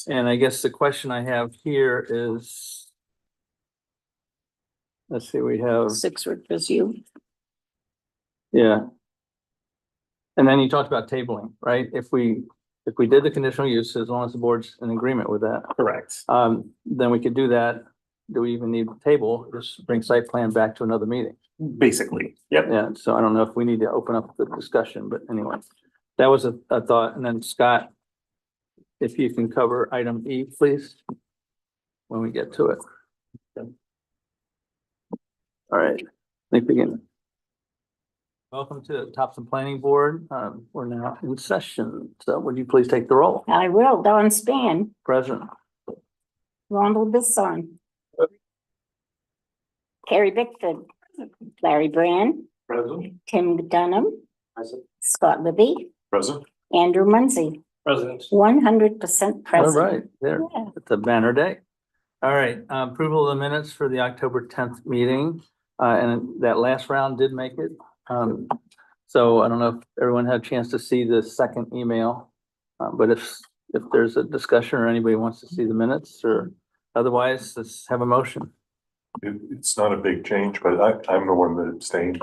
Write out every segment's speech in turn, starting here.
And I guess the question I have here is, let's see, we have, 6 Rivers U. yeah. And then you talked about tabling, right? If we did the conditional use, as long as the board's in agreement with that, Correct. then we could do that. Do we even need a table? Just bring site plan back to another meeting. Basically, yep. Yeah, so I don't know if we need to open up the discussion, but anyway, that was a thought. And then Scott, if you can cover item E, please, when we get to it. All right, I think we can. Welcome to the Topsham Planning Board. We're now in session. So would you please take the roll? I will. Don Span, Present. Ronald Bisson, Carrie Bickford, Larry Brand, Present. Tim Dunham, Present. Scott Libby, Present. Andrew Muncy, President. 100% All present. right, there, Yeah. it's a banner day. All right, approval of the minutes for the October 10th meeting. And that last round did make it. So I don't know if everyone had a chance to see the second email. But if there's a discussion or anybody wants to see the minutes or otherwise, let's have a motion. It's not a big change, but I'm the one that abstained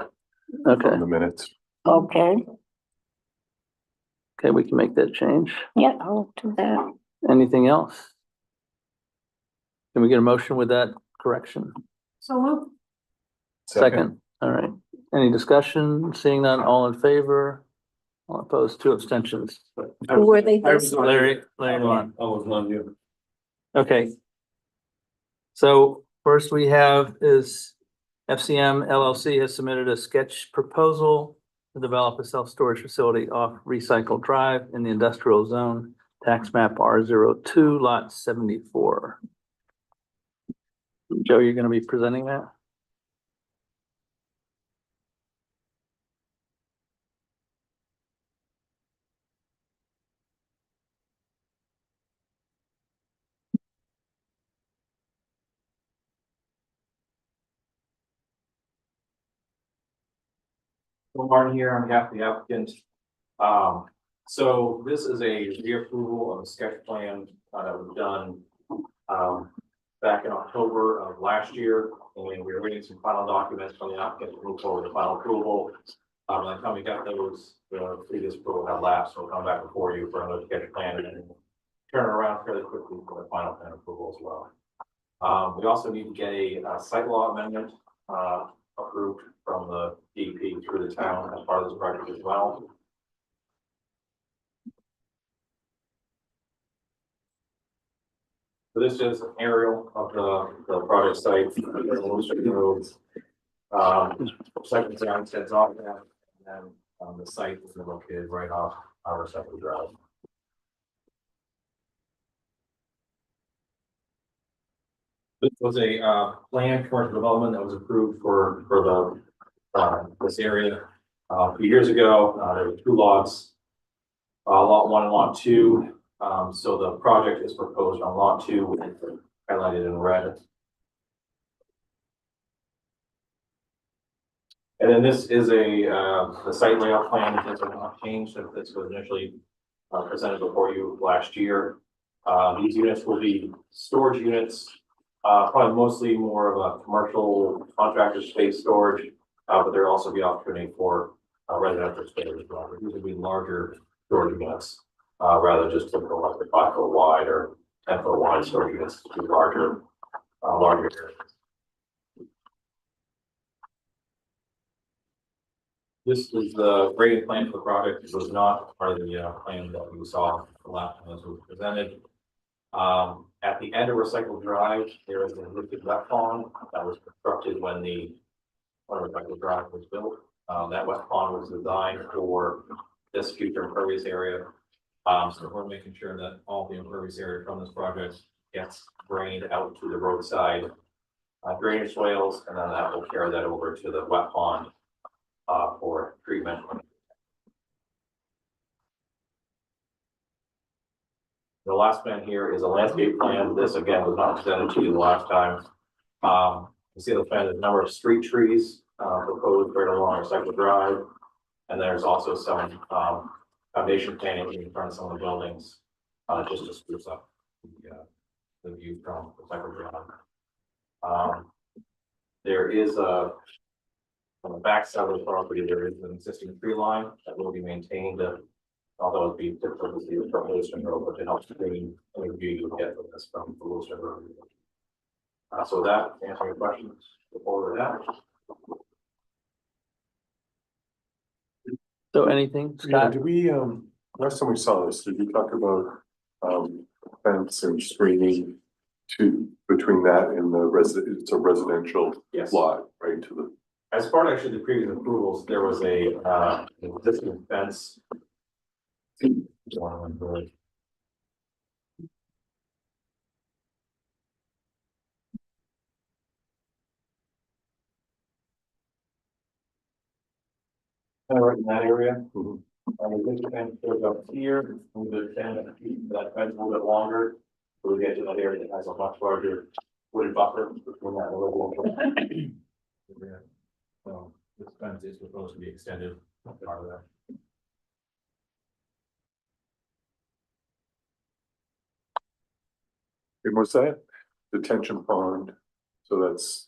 Okay, from the minutes. Okay, okay, we can make that change. yeah, I'll do that. Anything else? Can we get a motion with that correction? So Second, all right. Any discussion? Seeing none, all in favor? All opposed, 2 abstentions. who were they? Larry Lon. I was on you. Okay. So first we have is FCM LLC has submitted a sketch proposal to develop a self-storage facility off Recycle Drive in the industrial zone, tax map R02, lot 74. Joe, you're going to be presenting that? Martin here on behalf of the applicant. So this is a reapproval of a sketch plan that was done back in October of last year, and we were waiting some final documents from the applicant to move forward to final approval. By the time we got those, the previous approval had lapsed, so we'll come back before you for another sketch plan and then turn it around fairly quickly for the final plan approval as well. We also need to get a site law amendment approved from the DP through the town as part of this project as well. So this is an aerial of the project site. Second down sets off that, and then the site is located right off our second drive. This was a planned commercial development that was approved for the this area a few years ago. There were 2 lots, lot 1 and lot 2. So the project is proposed on lot 2, highlighted in red. And then this is the site layout plan. Things have not changed since this was initially presented before you last year. These units will be storage units. Probably mostly more of a commercial contractor space storage, but there'll also be opportunity for residential space as well. These will be larger storage units, rather than just typical like the 5-foot wide or 10-foot wide storage units, to be larger areas. This is the grading plan for the project. It was not part of the plan that we saw the last time this was presented. At the end of Recycle Drive, there is a lifted wet pond that was constructed when Recycle Drive was built. That wet pond was designed for this future impervious area. So we're making sure that all the impervious area from this project gets drained out to the roadside drainage swales, and then that will carry that over to the wet pond for treatment. The last plan here is a landscape plan. This again was not presented to you the last time. You see the plan, there's a number of street trees proposed right along Recycle Drive. And there's also some foundation planting in front of some of the buildings just to spruce up the view from the cycle drive. There is a, on the back side of the property, there is an existing tree line that will be maintained, although it'd be difficult to see it from Lewiston Road, but it helps screen any view you would get from this from the Lewiston Road. So that, answer your questions before that. So anything, Yeah, Scott? did we, last time we saw this, did we talk about, fence and screening to, between that and the it's a residential Yes. lot, right, to the, As part of actually the previous approvals, there was a, existing fence. Right in that area. Mhm. The big fence goes up here, move the fence, that fence a little bit longer. So we get to that area that has a much larger wooded buffer between that and the residential. So this fence is supposed to be extended part of that. and was that detention pond? So that's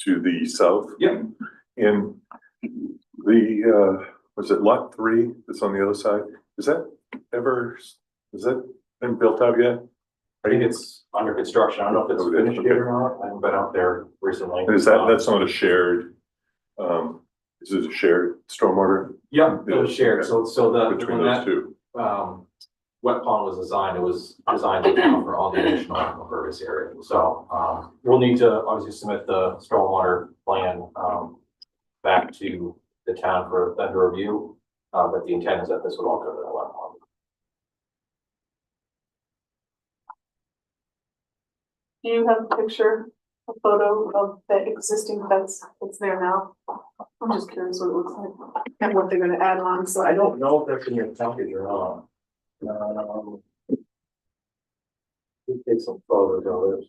to the south? Yep. And the, was it lot 3 that's on the other side? Is that ever, has that been built out yet? I think it's under construction. I don't know if it's Oh, it is, finished yet or not. I haven't been out there recently. And is that, that's not a shared, is it a shared stormwater Yeah, it was shared. Okay. So the, between when those that, two? wet pond was designed, it was designed to account for all the additional impervious area. So, we'll need to obviously submit the stormwater plan, back to the town for them to review. But the intent is that this would all go to that wet pond. Do you have a picture, a photo of the existing fence that's there now? I'm just curious what it looks like and what they're gonna add on, so I don't know if that's in your package or not. Take some photos of it.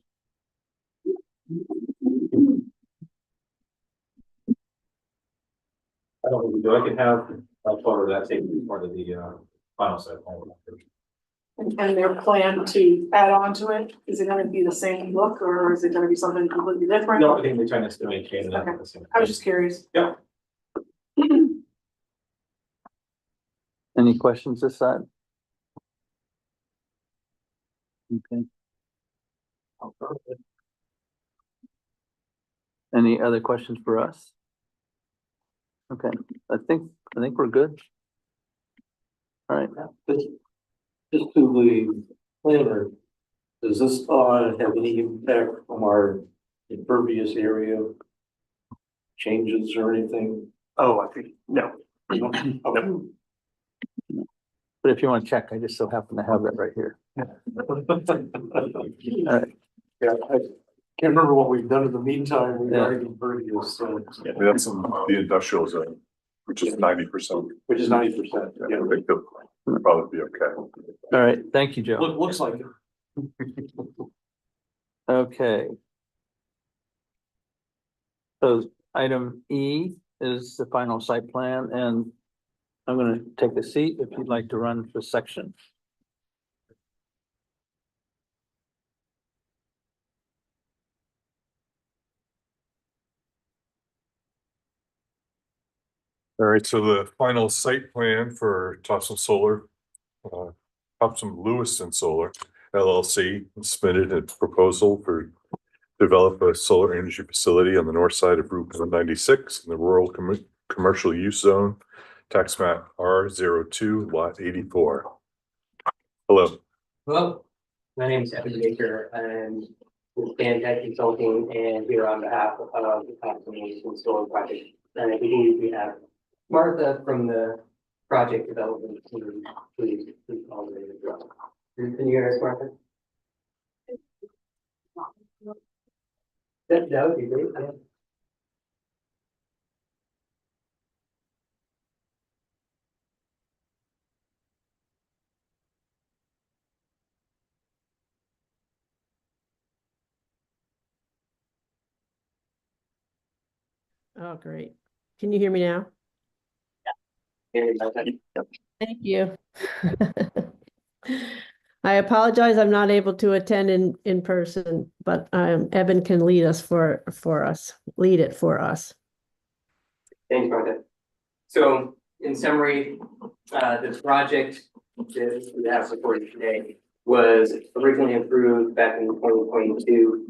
I don't think we do. I can have a photo of that taken as part of the final set plan. and their plan to add on to it, is it gonna be the same look or is it gonna be something completely different? No, I think we're trying to maintain that. Okay. I was just curious. Yeah. Any questions this side? Okay. Any other questions for us? Okay, I think we're good. All right, Just to the planner, does this have any impact on our impervious area? Changes or anything? Oh, I think, no. Okay. but if you want to check, I just so happen to have that right here. All right, Yeah, I can't remember what we've done in the meantime regarding impervious, Yeah, that's in the industrial zone, which is 90%. which is 90%. Yeah, I think they'll probably be okay. all right, thank you, Joe. Looks like it. Okay. So item E is the final site plan, and I'm gonna take a seat if you'd like to run the section. All right, so the final site plan for Topsham Solar, Topsham Lewis and Solar LLC submitted a proposal for develop a solar energy facility on the north side of Route 196 in the rural commercial use zone, tax map R02 lot 84. Hello. Hello, my name is Evan Baker. I'm with Tech Consulting and here on behalf of the Constellation Solar Project. And I believe we have Martha from the project development team. Please call her as well. Can you hear us, Martha? That would be great. Yeah. Oh, great. Can you hear me now? Hear me, Martha? Thank you. I apologize, I'm not able to attend in person, but Evan can lead it for us. Thanks, Martha. So in summary, the project that we have before you today was originally approved back in 2022.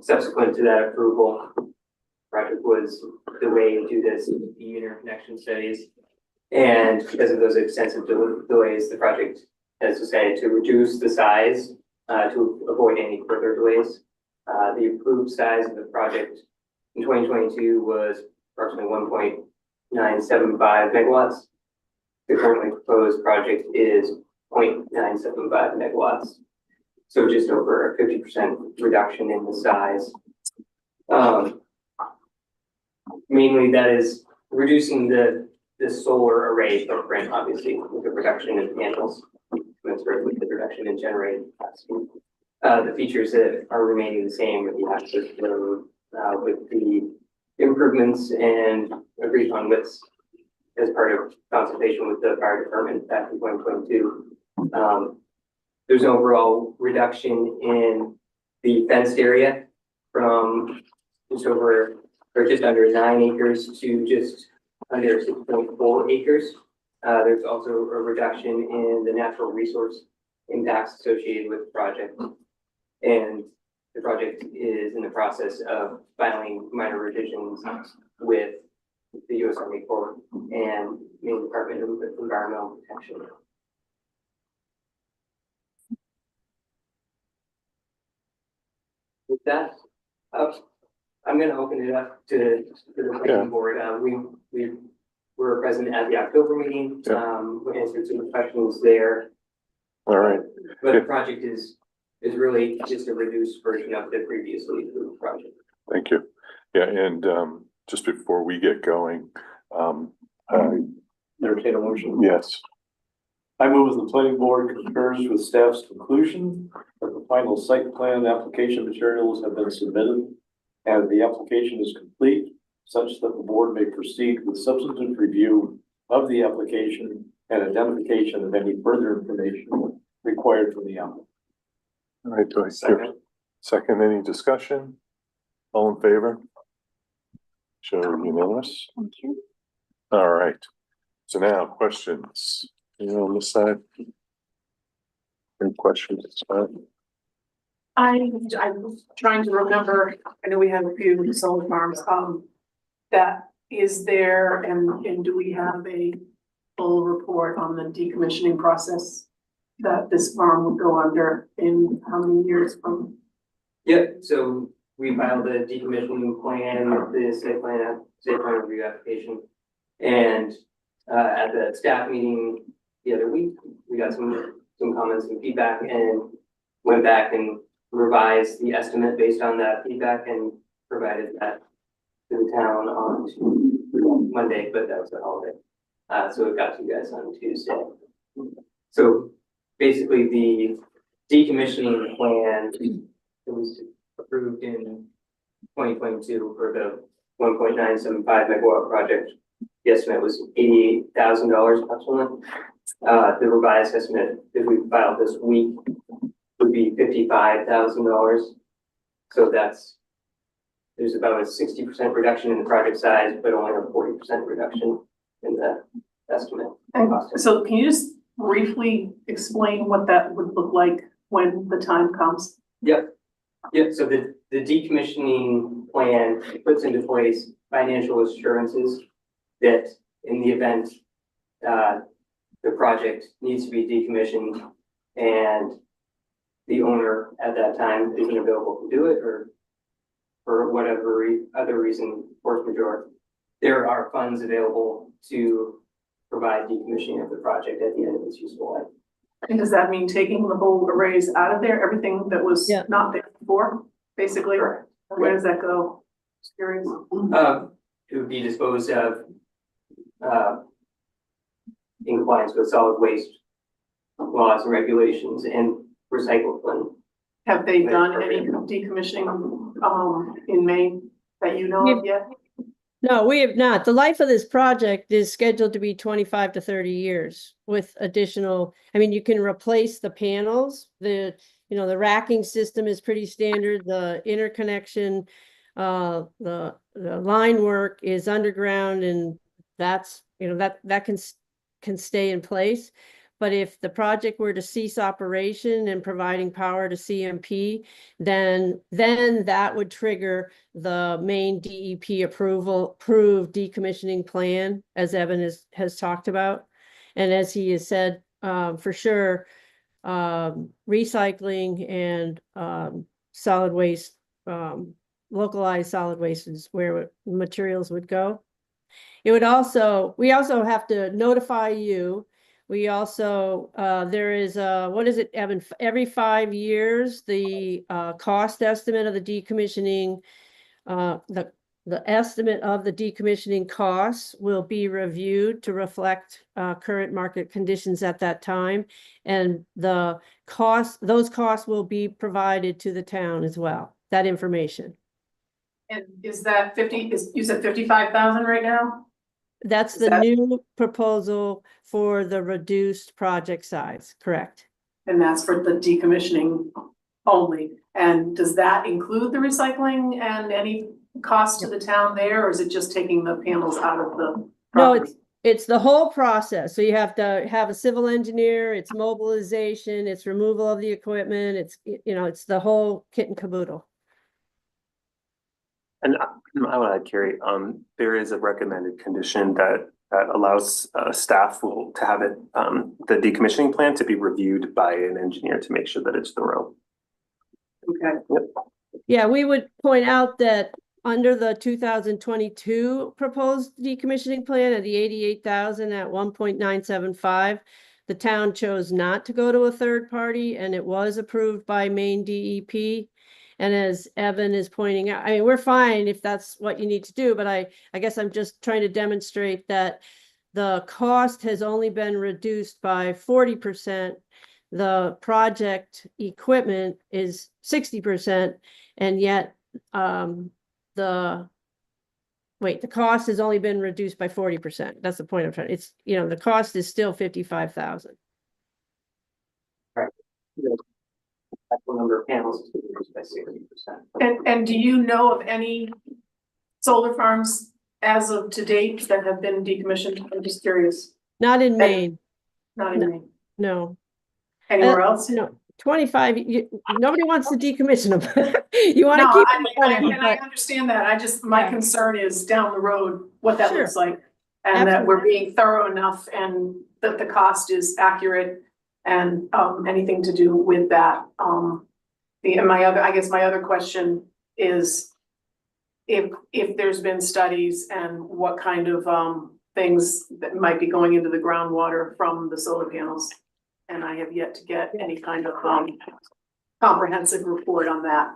Subsequent to that approval, project was delayed due to the interconnection studies. And because of those extensive delays, the project has decided to reduce the size to avoid any further delays. The approved size of the project in 2022 was approximately 1.975 megawatts. The currently proposed project is 0.975 megawatts. So just over a 50% reduction in the size. Mainly that is reducing the solar array footprint, obviously, with the reduction in panels, commensurate with the reduction in generating capacity. The features that are remaining the same with the access road, with the improvements and agreed on widths as part of consultation with the fire department back in 2022. There's an overall reduction in the fenced area from just over or just under 9 acres to just under 6.4 acres. There's also a reduction in the natural resource impacts associated with the project. And the project is in the process of filing minor revisions with the U.S. Army Corps and Maine Department of Environmental Protection. With that, I'm going to open it up to the planning board. We were present at the October meeting. We answered some questions there. All right. But the project is really just a reduced version of the previously approved project. Thank you. Yeah, and just before we get going, Entertain a motion. yes, I move the planning board concurs with staff's conclusion that the final site plan application materials have been submitted and the application is complete, such that the board may proceed with substantive review of the application and identification of any further information required from the applicant. all right, do I hear second, any discussion? All in favor? Show unanimous. Thank you. All right, so now questions, on this side? Any questions? I was trying to remember, I know we have a few solar farms, that is there and do we have a full report on the decommissioning process that this farm would go under in how many years from? Yep, so we filed a decommissioning plan, the site plan review application. And at the staff meeting the other week, we got some comments and feedback and went back and revised the estimate based on that feedback and provided that to the town on Monday, but that was a holiday. So it got to you guys on Tuesday. So basically the decommissioning plan, it was approved in 2022 for the 1.975 megawatt project. The estimate was $88,000 approximately. The revised estimate that we filed this week would be $55,000. So there's about a 60% reduction in the project size, but only a 40% reduction in the estimate. So can you just briefly explain what that would look like when the time comes? Yep. So the decommissioning plan puts into place financial assurances that in the event the project needs to be decommissioned and the owner at that time isn't available to do it or for whatever other reason, force majeure, there are funds available to provide decommissioning of the project at the end of its useful life. And does that mean taking the whole arrays out of there, everything that was Yeah. not there before, basically? Correct. Where does that go? Just curious. It would be disposed of in compliance with solid waste laws and regulations and recycled when. Have they done any decommissioning in Maine that you know of yet? No, we have not. The life of this project is scheduled to be 25 to 30 years with additional, I mean, you can replace the panels. The racking system is pretty standard. The interconnection, the line work is underground, and that's, that can stay in place. But if the project were to cease operation and providing power to CMP, then that would trigger the Maine DEP approved decommissioning plan, as Evan has talked about. And as he has said, for sure, recycling and solid waste, localized solid waste is where materials would go. We also have to notify you. We also, there is what is it, Evan? Every 5 years, the cost estimate of the decommissioning, the estimate of the decommissioning costs will be reviewed to reflect current market conditions at that time. And those costs will be provided to the town as well, that information. And is that you said 55,000 right now? That's the new proposal for the reduced project size, correct? And that's for the decommissioning only. And does that include the recycling and any cost to the town there, or is it just taking the panels out of the property? No, it's the whole process. So you have to have a civil engineer, it's mobilization, it's removal of the equipment, it's the whole kit and caboodle. And I would add, Carrie, there is a recommended condition that allows staff to have it, the decommissioning plan to be reviewed by an engineer to make sure that it's thorough. Okay. Yep. Yeah, we would point out that under the 2022 proposed decommissioning plan of the 88,000 at 1.975, the town chose not to go to a third party, and it was approved by Maine DEP. And as Evan is pointing out, I mean, we're fine if that's what you need to do, but I guess I'm just trying to demonstrate that the cost has only been reduced by 40%. The project equipment is 60%, and yet the cost has only been reduced by 40%. That's the point I'm trying. It's, the cost is still 55,000. Actual number of panels is reduced by 60%. And do you know of any solar farms as of to date that have been decommissioned? I'm just curious. Not in Maine. Not in Maine. No. Anywhere else? No. 25. Nobody wants to decommission them. You want to No, keep and I understand that. My concern is down the road what that Sure. looks like, and that we're being thorough enough, and that the cost is accurate, and anything to do with that. My other question is if there's been studies and what kind of things that might be going into the groundwater from the solar panels. And I have yet to get any kind of comprehensive report on that.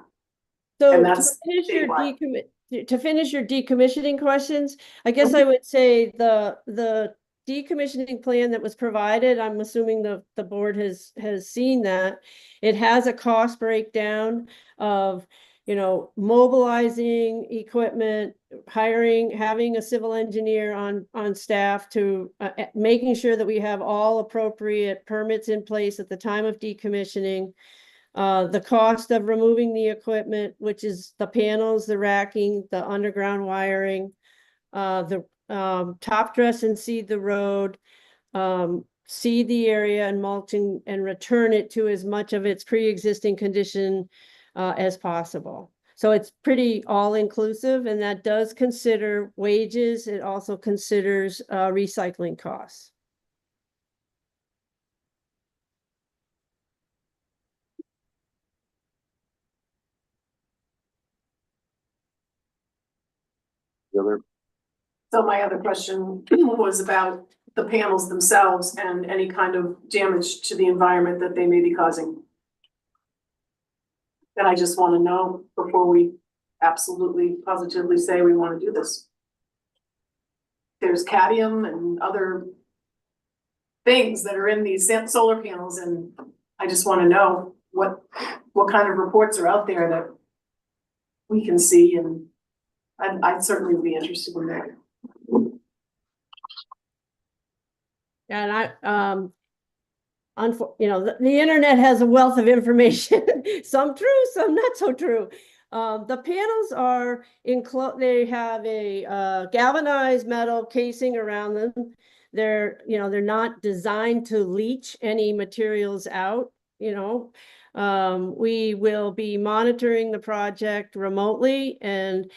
So And to that's finish your decommissioning questions, I guess I would say the decommissioning plan that was provided, I'm assuming the board has seen that. It has a cost breakdown of, mobilizing equipment, having a civil engineer on staff to making sure that we have all appropriate permits in place at the time of decommissioning. The cost of removing the equipment, which is the panels, the racking, the underground wiring, the top dress and seed the road, seed the area and mulching, and return it to as much of its pre-existing condition as possible. So it's pretty all-inclusive, and that does consider wages. It also considers recycling costs. So my other question was about the panels themselves and any kind of damage to the environment that they may be causing. And I just want to know before we absolutely positively say we want to do this. There's cadmium and other things that are in these solar panels, and I just want to know what kind of reports are out there that we can see and I'd certainly be interested in that. And the internet has a wealth of information, some true, some not so true. The panels are they have a galvanized metal casing around them. They're not designed to leach any materials out, we will be monitoring the project remotely, and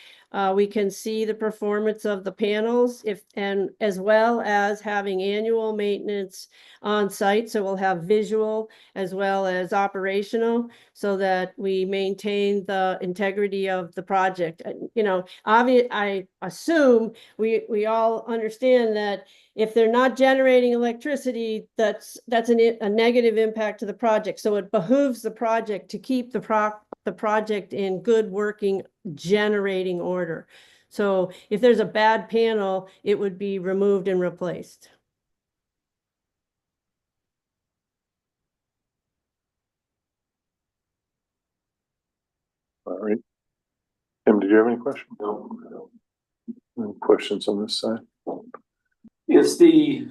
we can see the performance of the panels and as well as having annual maintenance on site. So we'll have visual as well as operational, so that we maintain the integrity of the project. I assume we all understand that if they're not generating electricity, that's a negative impact to the project. So it behooves the project to keep the project in good working generating order. So if there's a bad panel, it would be removed and replaced. All right. Tim, did you have any questions? No. Any questions on this side? Is the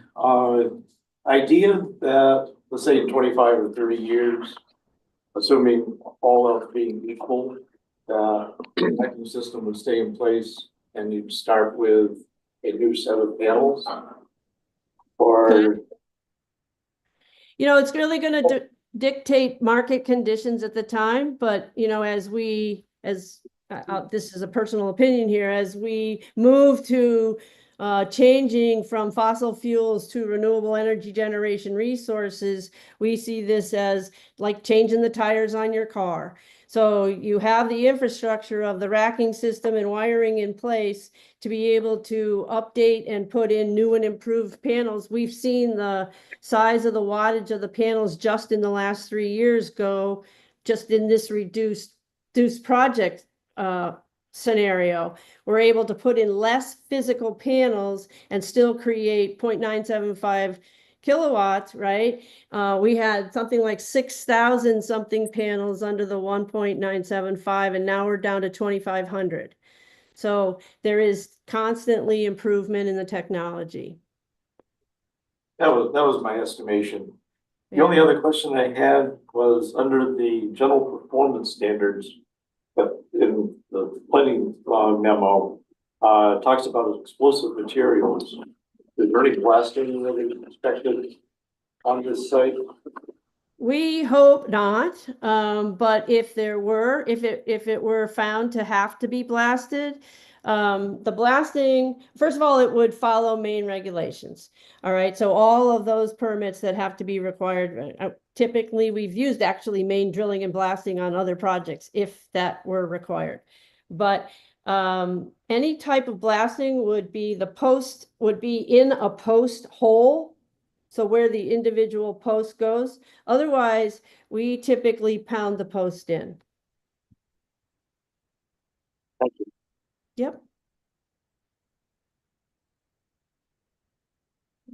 idea that, let's say in 25 or 30 years, assuming all else being equal, the piping system would stay in place and you'd start with a new set of panels? Or it's really going to dictate market conditions at the time, but this is a personal opinion here, as we move to changing from fossil fuels to renewable energy generation resources, we see this as like changing the tires on your car. So you have the infrastructure of the racking system and wiring in place to be able to update and put in new and improved panels. We've seen the size of the wattage of the panels just in the last 3 years go just in this reduced project scenario. We're able to put in less physical panels and still create 0.975 kilowatts, right? We had something like 6,000 something panels under the 1.975, and now we're down to 2,500. So there is constantly improvement in the technology. that was my estimation. The only other question I had was under the general performance standards, but in the planning memo, talks about explosive materials. Is there any blasting really expected on this site? We hope not, but if it were found to have to be blasted, the blasting, first of all, it would follow Maine regulations. All right, so all of those permits that have to be required, typically we've used actually Maine drilling and blasting on other projects if that were required. But any type of blasting would be in a post hole. So where the individual post goes. Otherwise, we typically pound the post in. Thank you. Yep.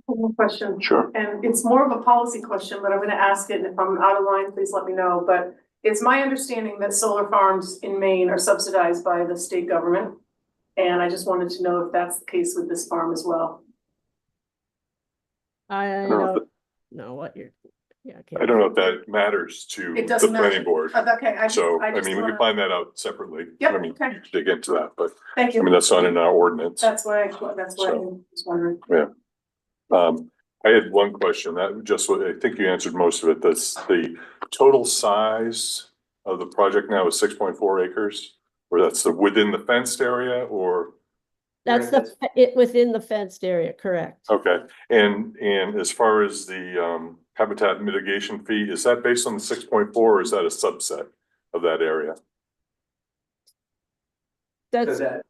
One more question. Sure. And it's more of a policy question, but I'm gonna ask it, and if I'm out of line, please let me know. But it's my understanding that solar farms in Maine are subsidized by the state government. And I just wanted to know if that's the case with this farm as well. I don't know what you're, I don't know if that matters to It the doesn't matter. planning board. Okay, So, I I just mean, we wanna- can find that out separately. Yep, I mean, okay. dig into that, but Thank I mean, you. that's not in our ordinance. That's why I was wondering. I had one question that just, I think you answered most of it. That's the total size of the project now is 6.4 acres? Or that's within the fenced area, or? that's within the fenced area, correct? Okay, and as far as the habitat mitigation fee, is that based on the 6.4 or is that a subset of that area? That's Go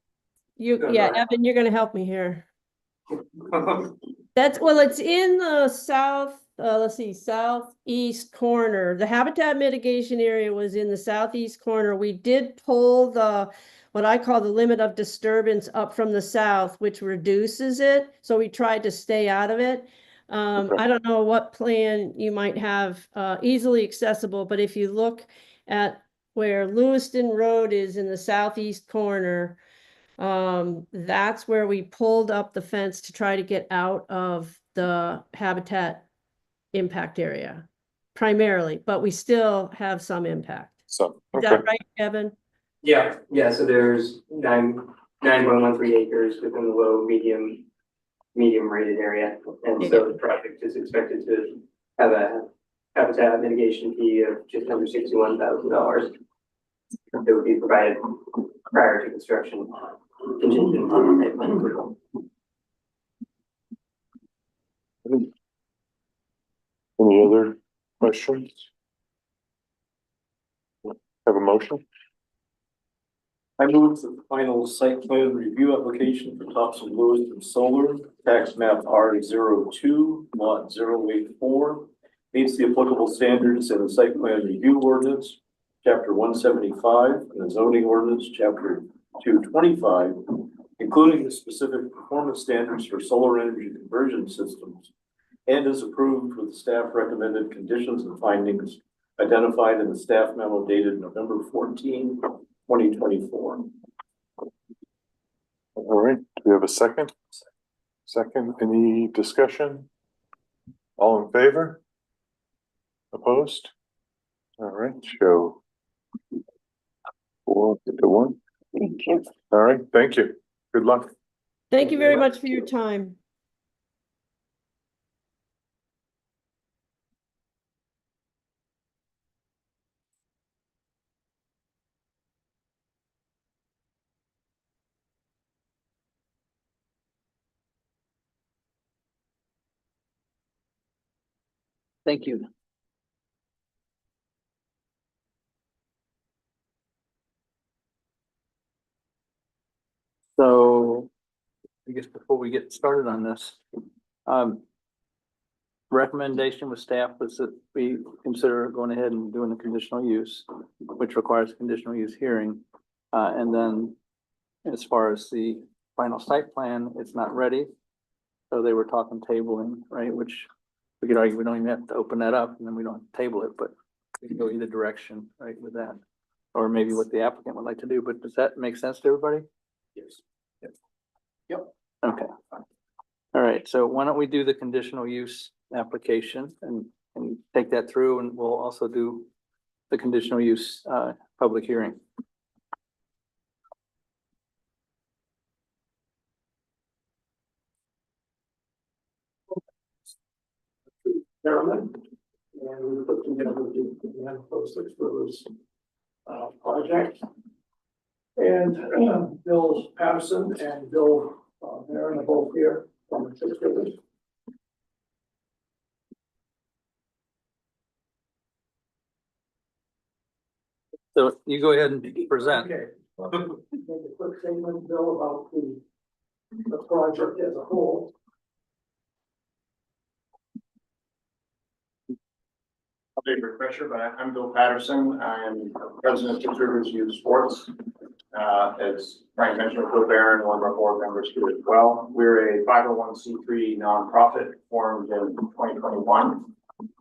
Evan, you're gonna help me here. It's in the southeast corner. The habitat mitigation area was in the southeast corner. We did pull what I call the limit of disturbance up from the south, which reduces it. So we tried to stay out of it. I don't know what plan you might have easily accessible, but if you look at where Lewiston Road is in the southeast corner, That's where we pulled up the fence to try to get out of the habitat impact area primarily, but we still have some impact. So, Is okay, that right, Kevin? Yeah, so there's 9.13 acres within the low, medium rated area. And so the project is expected to have a habitat mitigation fee of just under $61,000 that would be provided prior to construction, contingent on site plan approval. any other questions? Have a motion? I move that the final site plan review application for Topsham Lewis and Solar, tax map R02, lot 084, meets the applicable standards in the site plan review ordinance, chapter 175, and the zoning ordinance, chapter 225, including the specific performance standards for solar energy conversion systems, and is approved with staff recommended conditions and findings identified in the staff memo dated November 14, 2024. All right, do we have a second? Second, any discussion? All in favor? Opposed? All right, show 4-1. Thank you. All right, thank you. Good luck. Thank you very much for your time. Thank you. So I guess before we get started on this, recommendation with staff was that we consider going ahead and doing the conditional use, which requires a conditional use hearing. And then as far as the final site plan, it's not ready. So they were talking tabling, right? Which we could argue we don't even have to open that up and then we don't have to table it, but we can go either direction, right, with that. Or maybe what the applicant would like to do, but does that make sense to everybody? Yes. Okay. All right, so why don't we do the conditional use application and take that through, and we'll also do the conditional use public hearing. Chairman, and we put together the manifesto for this project. And Bill Patterson and Bill Marin are both here from the Sixth Village. So you go ahead and present. Okay. Make a quick statement, Bill, about the project as a whole. Big refresher, but I'm Bill Patterson. I'm president of Conservatives Youth Sports. As Frank mentioned, Bill Barron, one of our board members here as well. We're a 501c3 nonprofit formed in 2021,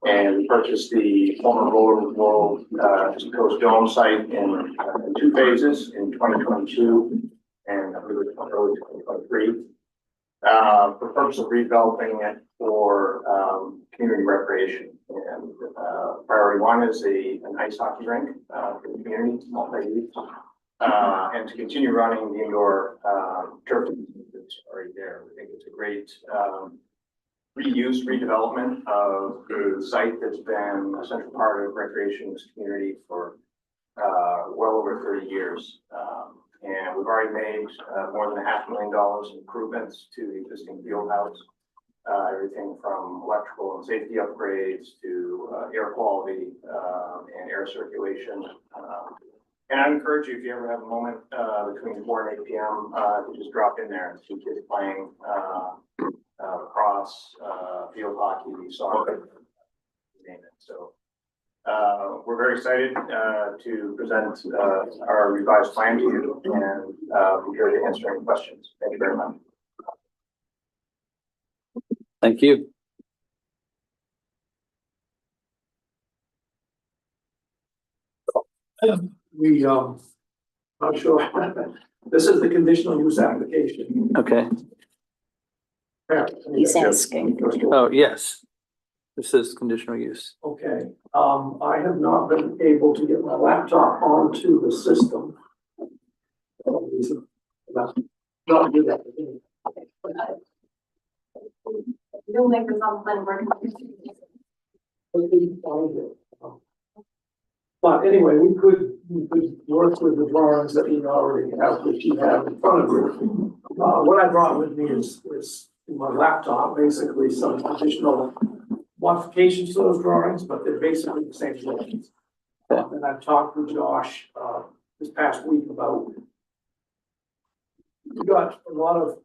and we purchased the former Roller World East Coast Dome site in 2 phases in 2022 and I believe early 2023. For the purpose of redeveloping it for community recreation. And priority 1 is an ice hockey rink for the community, multi-use, and to continue running the indoor turf that's already there. We think it's a great reuse, redevelopment of a site that's been a central part of recreation in this community for well over 30 years. And we've already made more than $500,000 improvements to the existing field house. Everything from electrical and safety upgrades to air quality and air circulation. And I encourage you, if you ever have a moment between 4 and 8 p.m., to just drop in there and see kids playing lacrosse, field hockey, soccer, you name it. So we're very excited to present our revised plan to you, and be here to answer any questions. Thank you very much. Thank you. We, not sure This is the conditional use application. Okay. He's asking. Oh, yes. This is conditional use. Okay, I have not been able to get my laptop onto the system. Not do that. You'll make this on plan work. But anyway, we could work with the drawings that we already have, which you have in front of you. What I brought with me is in my laptop, basically some additional modifications to those drawings, but they're basically the same drawings. And I've talked with Josh, this past week about, we got a lot of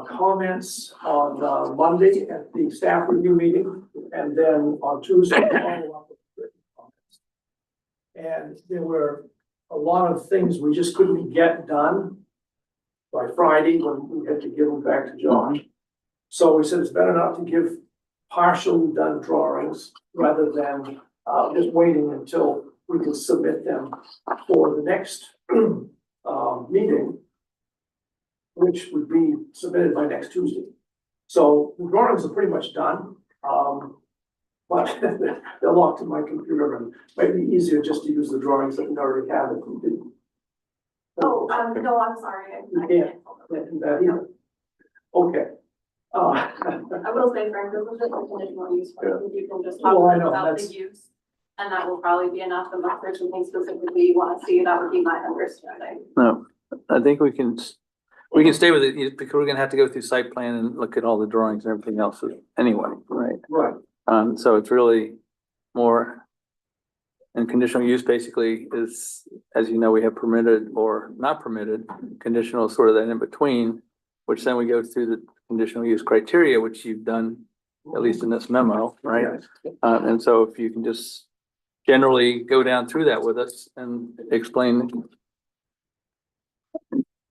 comments on Monday at the staff review meeting, and then on Tuesday, follow up with written comments. And there were a lot of things we just couldn't get done by Friday when we had to give them back to Josh. So we said it's better not to give partially done drawings rather than just waiting until we can submit them for the next meeting, which would be submitted by next Tuesday. So the drawings are pretty much done, but they're locked in my computer, and it might be easier just to use the drawings that we already have. Oh, no, I'm sorry. You can't do that either. Okay. I will say, Frank, this is just a conditional use, Yeah. you can just talk Well, I know, about that's- the use. And that will probably be enough, unless there's something specifically you wanna see, that would be my understanding. No, I think we can stay with it because we're gonna have to go through site plan and look at all the drawings and everything else anyway, right? Right. So it's really more. And conditional use basically is, as you know, we have permitted or not permitted, conditional sort of that in between, which then we go through the conditional use criteria, which you've done, at least in this memo, right? And so if you can just generally go down through that with us and explain,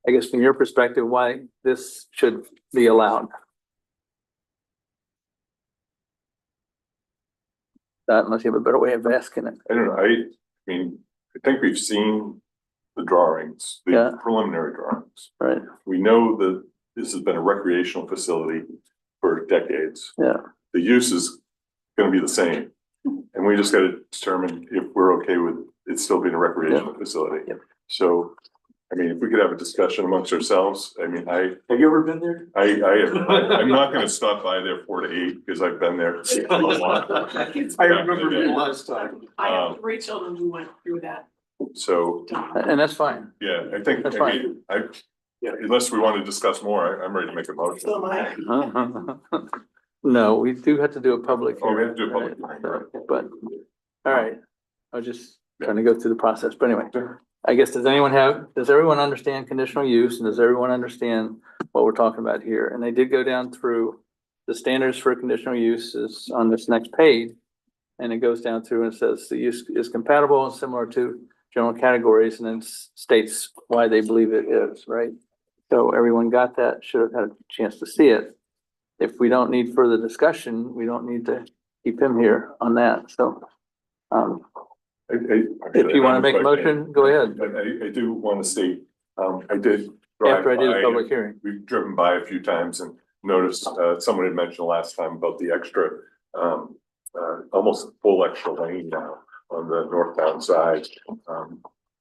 I guess from your perspective, why this should be allowed. Unless you have a better way of asking it. I don't know, I mean, I think we've seen the drawings, Yeah. the preliminary drawings. Right. We know that this has been a recreational facility for decades. Yeah. The use is gonna be the same. And we just gotta determine if we're okay with it still being a recreational facility. Yep. So, I mean, if we could have a discussion amongst ourselves, I mean, Have you ever been there? I'm not gonna stop by there 4 to 8 because I've been there a lot. I remember the last time. I have 3 children who went through that. So, And that's fine. yeah, I think, That's I mean, unless we want to discuss more, I'm ready to make a motion. So my, No, we do have to do a public. Oh, we have to do a hearing, public right? hearing, But, all right, I was just trying to go through the process, but anyway. I guess, does everyone understand conditional use, and does everyone understand what we're talking about here? And they did go down through the standards for conditional use is on this next page. And it goes down through and says the use is compatible and similar to general categories, and then states why they believe it is, right? So everyone got that, should have had a chance to see it. If we don't need further discussion, we don't need to keep him here on that, so. If you want to make a motion, go ahead. I do want to state, I did. drive After I did by a public and hearing. We've driven by a few times and noticed, someone had mentioned last time about the extra, almost full extra lane now on the northbound side.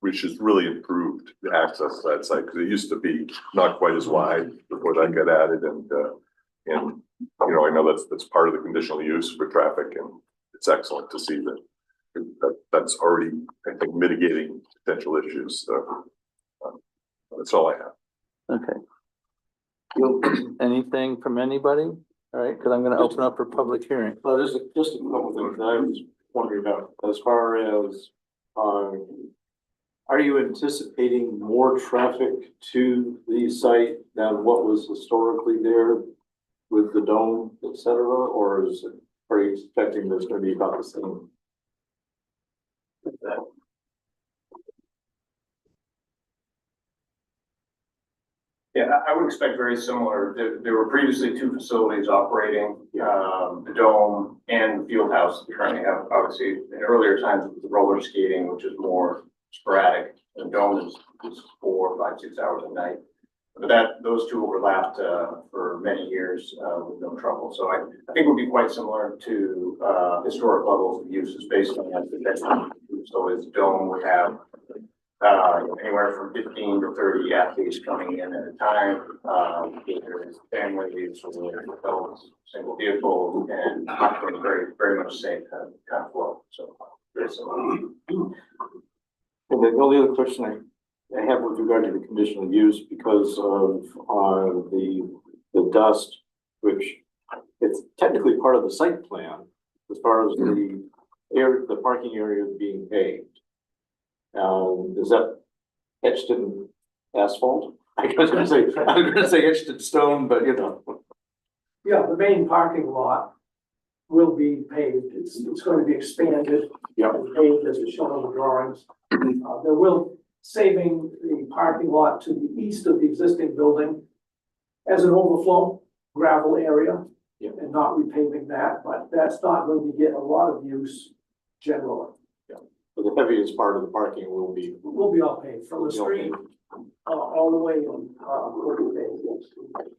Which has really improved the access to that site, because it used to be not quite as wide before that got added, and you know, I know that's part of the conditional use for traffic, and it's excellent to see that's already, I think, mitigating potential issues, so that's all I have. Okay. Anything from anybody? All right, because I'm gonna open up for public hearing. Just a couple things that I was wondering about, as far as, are you anticipating more traffic to the site than what was historically there with the dome, et cetera, or are you expecting there's gonna be about the same? Yeah, I would expect very similar. There were previously 2 facilities operating, the dome and the field house. We currently have, obviously, in earlier times with the roller skating, which is more sporadic. The dome is 4, 5, 6 hours a night. But those two overlapped, for many years, with no trouble. So I think it would be quite similar to, historic levels of uses based on that projection. So his dome would have, anywhere from 15 to 30 athletes coming in at a time. There's families, adults, single vehicle, and operating very much same kind of flow. So very similar. And the only other question I have with regard to the conditional use, because of the dust, which it's technically part of the site plan as far as the parking area being paved. Is that etched in asphalt? I was gonna say etched in stone, but you know. Yeah, the main parking lot will be paved. It's going to be expanded. Yep. And paved as it's shown on the drawings. There will, saving the parking lot to the east of the existing building as an overflow gravel area. Yep. And not repaving that, but that's not going to get a lot of use generally. But the heaviest part of the parking will be. We'll be all paved from the street, all the way on, will be paved, yes.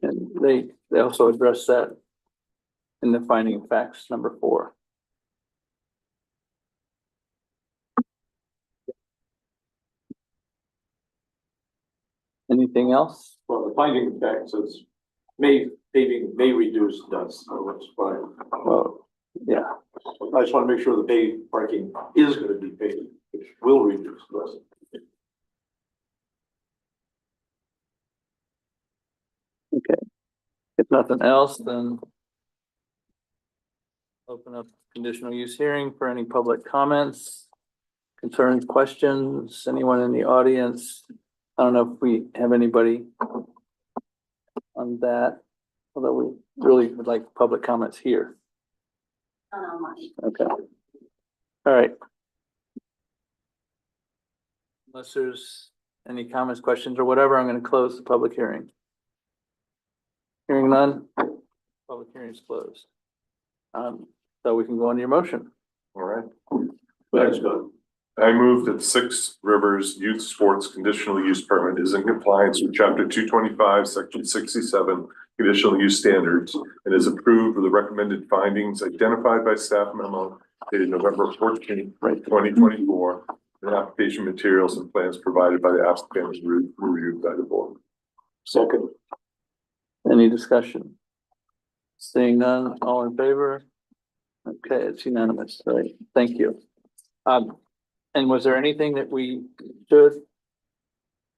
And they also address that in the finding of facts number 4. Anything else? Well, the finding of fact says paving may reduce dust, so that's fine. Well, yeah, I just want to make sure the paved parking is going to be paved, which will reduce dust. okay. If nothing else, then open up conditional use hearing for any public comments, concerns, questions, anyone in the audience. I don't know if we have anybody on that, although we really would like public comments here. Okay. All right. Unless there's any comments, questions, or whatever, I'm going to close the public hearing. Hearing none, public hearing is closed. So we can go on to your motion. All right. That's good. I move that 6 Rivers Youth Sports Conditional Use Permit is in compliance with chapter 225, section 67, conditional use standards, and is approved with the recommended findings identified by staff memo dated November 14th, 2024. And application materials and plans provided by the applicant is reviewed by the board. Second. Any discussion? Seeing none, all in favor? Okay, it's unanimous, right? Thank you. And was there anything that we should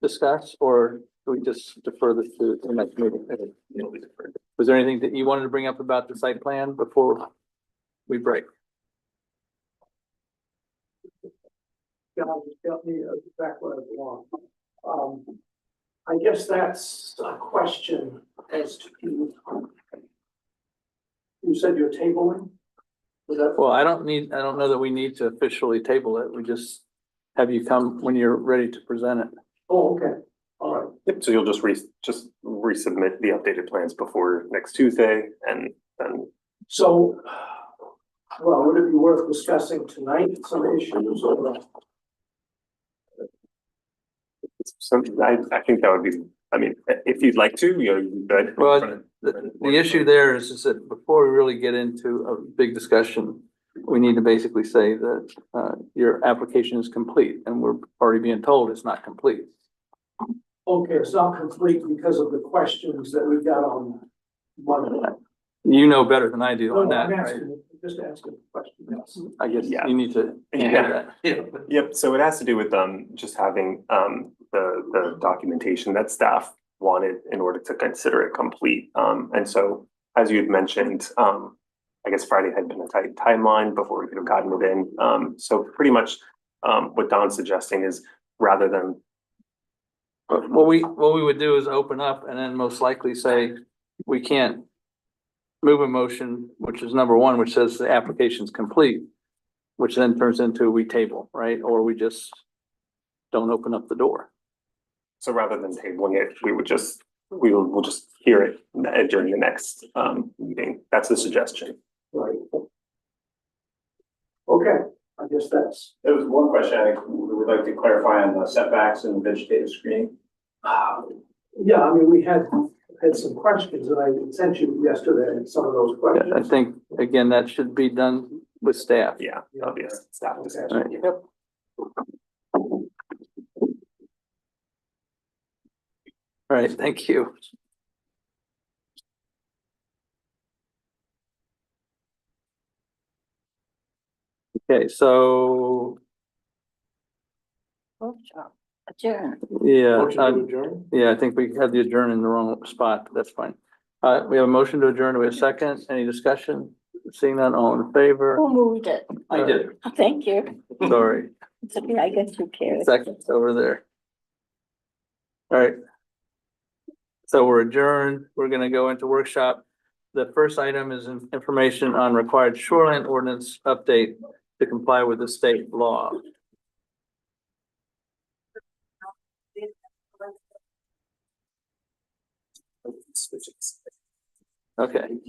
discuss, or do we just defer this to the next meeting? Was there anything that you wanted to bring up about the site plan before we break? Got me back where I belong. I guess that's a question as to, you said you're tabling? Was that? Well, I don't know that we need to officially table it. We just have you come when you're ready to present it. Oh, okay, all right. Yep, so you'll just resubmit the updated plans before next Tuesday and then. So, well, would it be worth discussing tonight some issues or? I think that would be, I mean, if you'd like to, you know, you could. Well, the issue there is that before we really get into a big discussion, we need to basically say that your application is complete, and we're already being told it's not complete. Okay, it's not complete because of the questions that we got on Monday. You know better than I do No, on no, I'm that, right? asking, just asking questions. I guess Yeah. you need to handle that. Yep, so it has to do with just having the documentation that staff wanted in order to consider it complete. And so, as you had mentioned, I guess Friday had been a tight timeline before we could have gotten it in. So pretty much what Don's suggesting is rather than. But what we would do is open up and then most likely say, we can't move a motion, which is number 1, which says the application's complete, which then turns into we table, right? Or we just don't open up the door. So rather than tabling it, we'll just hear it during the next meeting. That's the suggestion. Right. Okay, I guess that's. There was one question I would like to clarify on the setbacks and vegetative screening. Yeah, I mean, we had some questions and I sent you yesterday some of those Yeah, I questions. think, again, that should be done with staff. Yeah, that'll be a staff All discussion. right. Yep. All right, thank you. Okay, so, Workshop, adjourn. yeah, Motion to adjourn? yeah, I think we had the adjourn in the wrong spot, but that's fine. We have a motion to adjourn. Do we have a second? Any discussion? Seeing none, all in favor? Who moved it? I did. Thank you. Sorry, It's okay, I guess you care. seconds over there. All right. So we're adjourned. We're gonna go into workshop. The first item is information on required shoreline ordinance update to comply with the state law. Okay.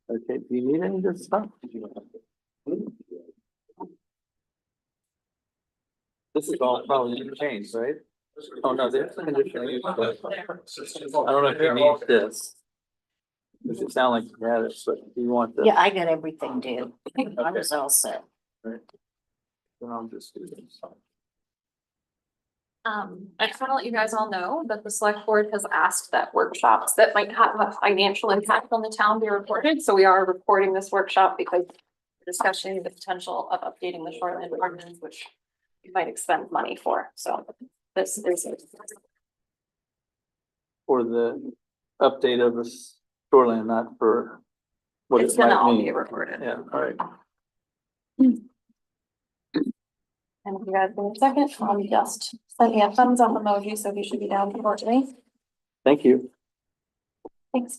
Okay, do you need any of this stuff? This is all probably changed, right? Oh, no, there's conditional use. I don't know if you need this. Does it sound like you had it, but do you want this? Yeah, I got everything, dude. I was all set. Right. Then I'll just do this. I just want to let you guys all know that the select board has asked that workshops that might have a financial impact on the town be recorded. So we are recording this workshop because we're discussing the potential of updating the shoreline ordinance, which you might expend money for. So this is. For the update of the shoreline, not for what It's it gonna might all be mean. recorded. Yeah, all right. And if you guys give me a second, just sent me a thumbs up emoji, so he should be down shortly. Thank you. Thanks.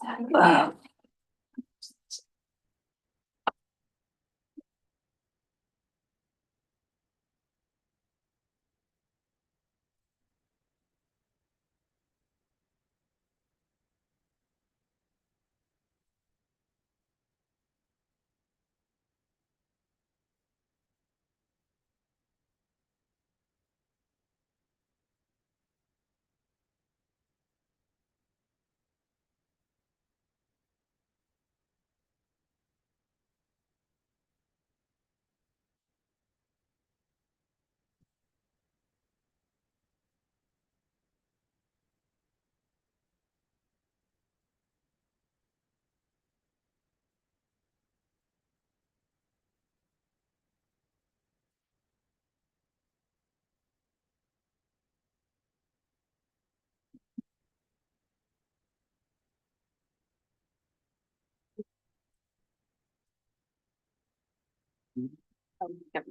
Yep.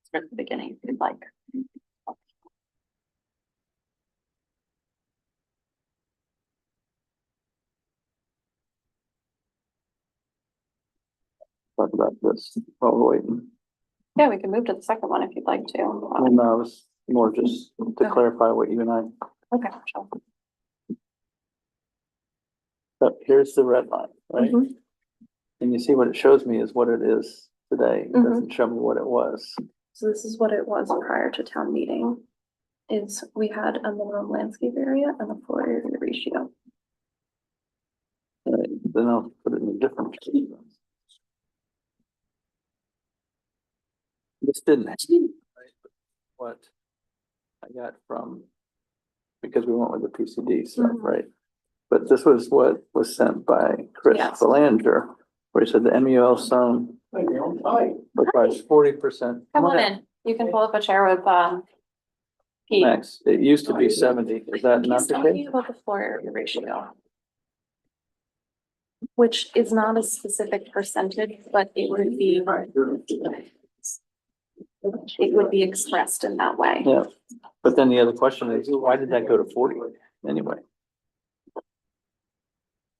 Start at the beginning, if you'd like. Talk about this while we're waiting. Yeah, we can move to the second one if you'd like to. Well, no, it was more just to clarify what you and I, Okay. Sure. but here's the red line, right? Mhm. And you see what it shows me is what it is today. It Mhm. doesn't show me what it was. So this is what it was prior to town meeting. Is we had a minimum landscape area and a floor area ratio. Right, then I'll put it in a different. This didn't. Right, what I got from, because we went with the PCD stuff, Mhm. right? But this was what was sent by Chris Yes. Belanger, where he said the MUL zone Hi. requires 40%. Come on in. You can pull up a chair with Pete. Max, it used to be 70. Is that not He's the talking case? about the floor area ratio. Which is not a specific percentage, but it would be. It would be expressed in that way. Yeah, but then the other question is, why did that go to 40 anyway?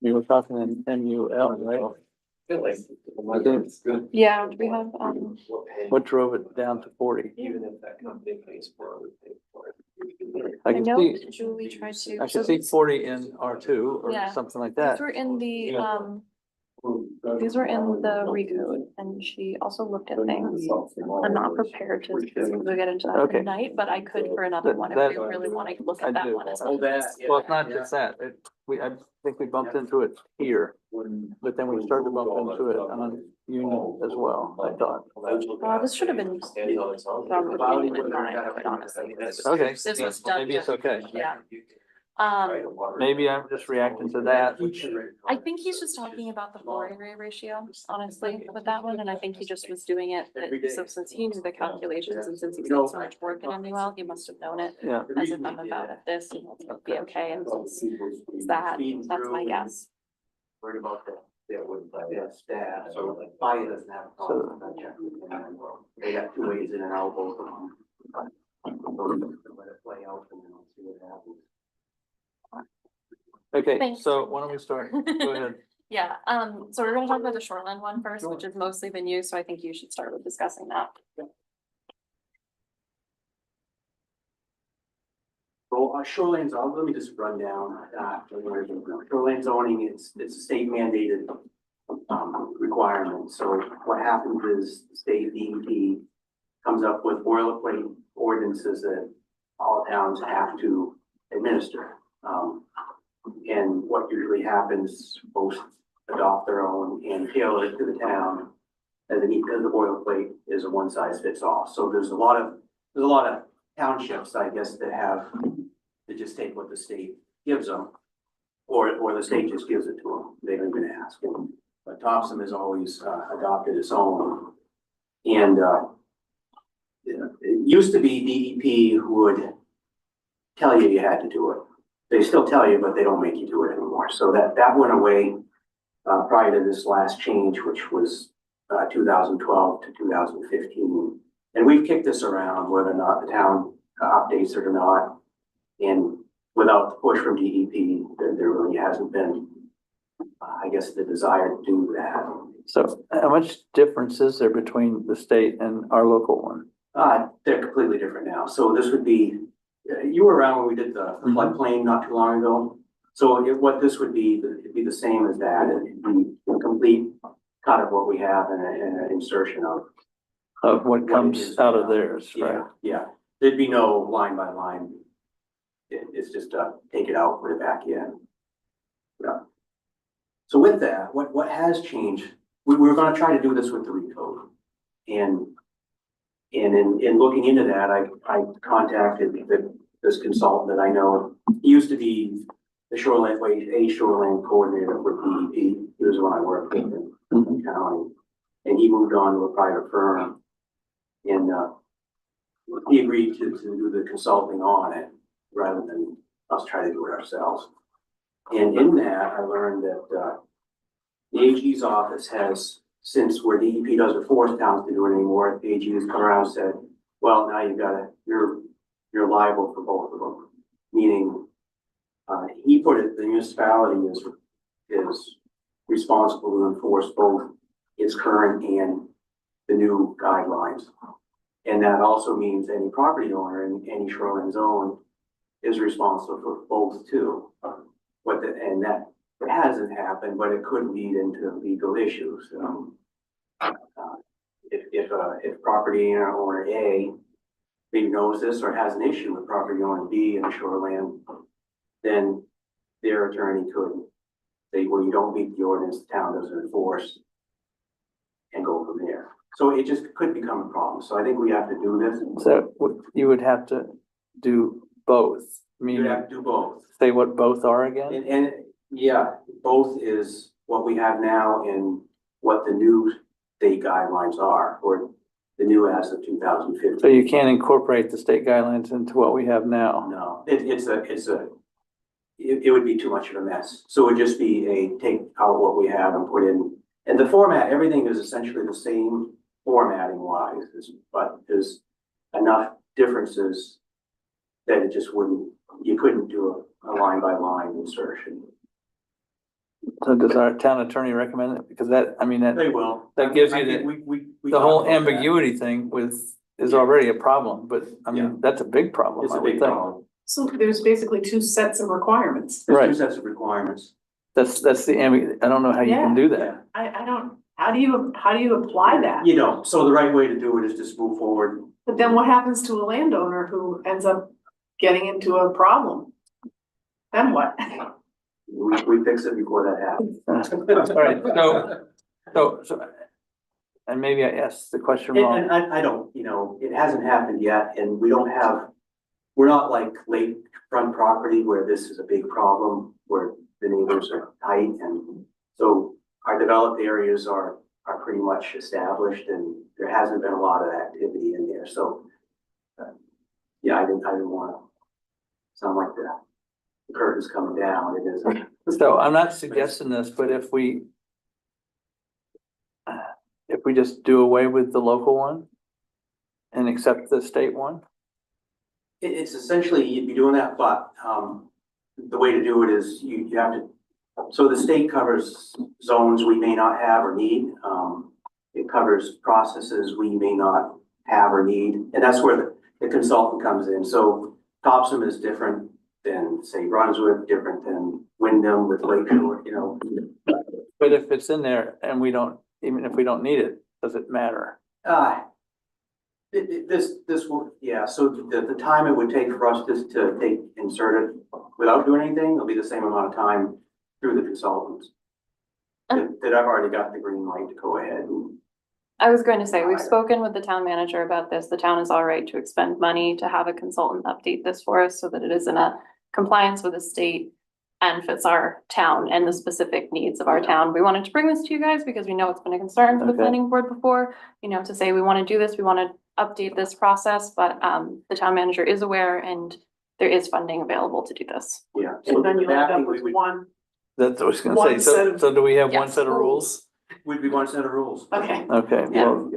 We were talking in MUL, right? Yeah, do we have, What drove it down to 40? Even if that company pays for it, we pay for it. I I can know see, Julie tried to. I so can see these- 40 in R2 or Yeah. something like that. These were in these were in the recode, and she also looked at things. I'm not prepared to specifically get into that Okay. tonight, but I could for another That- one if that- we really want to look I at that do. one as Oh, well. that, yeah. Well, it's not just that. I think we bumped into it here, but then we started to bump into it on Union as well, I thought. This should have been done with Union in mind, quite honestly. Okay, This was done. maybe it's okay. Yeah. Maybe I'm just reacting to that. I think he's just talking about the floor area ratio, honestly, with that one, and I think he just was doing it, so since he knew the calculations and since he's done so much work in MUL, he must have known it. Yeah. As if I'm about it, this, and it'll be okay, and since it's that, that's my guess. Worried about that would, staff, so like fire doesn't have a problem with that. They got 2 ways in and out, both of them. Let it play out and then we'll see what happens. Okay, Thanks. so why don't we start? Go ahead. Yeah, so we're gonna talk about the shoreline one first, which has mostly been used, so I think you should start with discussing that. Well, shoreline zoning, let me just run down, shoreline zoning, it's a state mandated requirement. So what happens is the state DEP comes up with boilerplate ordinances that all towns have to administer. And what usually happens, most adopt their own and tailor it to the town. As the boilerplate is a one size fits all. So there's a lot of townships, I guess, that just take what the state gives them. Or the state just gives it to them. They don't even ask them. But Topsham has always adopted its own. And it used to be DEP would tell you had to do it. They still tell you, but they don't make you do it anymore. So that went away prior to this last change, which was 2012 to 2015. And we've kicked this around whether or not the town updates it or not. And without the push from DEP, there really hasn't been, I guess, the desire to do that. So how much difference is there between the state and our local one? They're completely different now. So this would be, you were around when we did the floodplain not too long ago. So what this would be, it'd be the same as that. It'd be a complete cut of what we have and an insertion Of what comes out of theirs, right? Yeah, there'd be no line by line. It's just take it out, put it back in. Yeah. So with that, what has changed? We were going to try to do this with the recode, and in looking into that, I contacted this consultant that I know. He used to be the shoreline coordinator with DEP. He was the one I worked with in the county, and he moved on to a private firm, and he agreed to do the consulting on it rather than us try to do it ourselves. And in that, I learned that the AG's office has, since where DEP doesn't force towns to do it anymore, the AG has come around and said, well, now you're liable for both of them. Meaning, he put it, the municipality is responsible to enforce both its current and the new guidelines. And that also means any property owner in any shoreline zone is responsible for both too. And that hasn't happened, but it could lead into legal issues. If property owner A maybe knows this or has an issue with property owner B in the shoreline, then their attorney could say, well, you don't meet the ordinance, the town doesn't enforce, and go from there. So it just could become a problem. So I think we have to do this. So you would have to do both, You meaning have to do both. say what both are again? And yeah, both is what we have now and what the new state guidelines are, or the new as of 2015. So you can't incorporate the state guidelines into what we have now? No, it would be too much of a mess. So it would just be take out what we have and put in, and the format, everything is essentially the same formatting wise, but there's enough differences that it just you couldn't do a line by line insertion. So does our town attorney recommend it? Because that, I mean, that, They will. that gives you I think the- we the talked whole about that. ambiguity thing is Yeah. already a problem, but I Yeah. mean, that's a big problem, It's I a would big think. problem. So there's basically two sets of requirements. There's two Right. sets of requirements. That's the I don't know how you can do that. I don't, how do you apply that? You know, so the right way to do it is just move forward. But then what happens to a landowner who ends up getting into a problem? Then what? We fix it before that happens. All right, so, and maybe I asked the question And, wrong. and I don't, you know, it hasn't happened yet, and we don't have, we're not like lakefront property where this is a big problem, where the neighbors are tight, and so our developed areas are pretty much established, and there hasn't been a lot of activity in there, so. Yeah, I didn't wanna sound like the curtain's coming down, it isn't. So I'm not suggesting this, but if we just do away with the local one and accept the state one, It's essentially, you'd be doing that, but, the way to do it is you have to, so the state covers zones we may not have or need. It covers processes we may not have or need, and that's where the consultant comes in. So Topsham is different than, say, Brunswick, different than Wyndham with Lake Shore, you know. but if it's in there and we don't, even if we don't need it, does it matter? This will, yeah, so the time it would take for us just to insert it without doing anything, it'll be the same amount of time through the consultants. That I've already got the green light to go ahead and. I was going to say, we've spoken with the town manager about this. The town is all right to expend money to have a consultant update this for us so that it is in a compliance with the state and fits our town and the specific needs of our town. We wanted to bring this to you guys because we know it's been a concern for the Okay. planning board before, you know, to say we want to do this, we want to update this process, but the town manager is aware and there is funding available to do this. Yeah. So And then you end that up with one, That's what I was gonna One say. set So, of- so do we have one Yes. set of rules? would be one set of rules. okay. Okay, Yeah. well,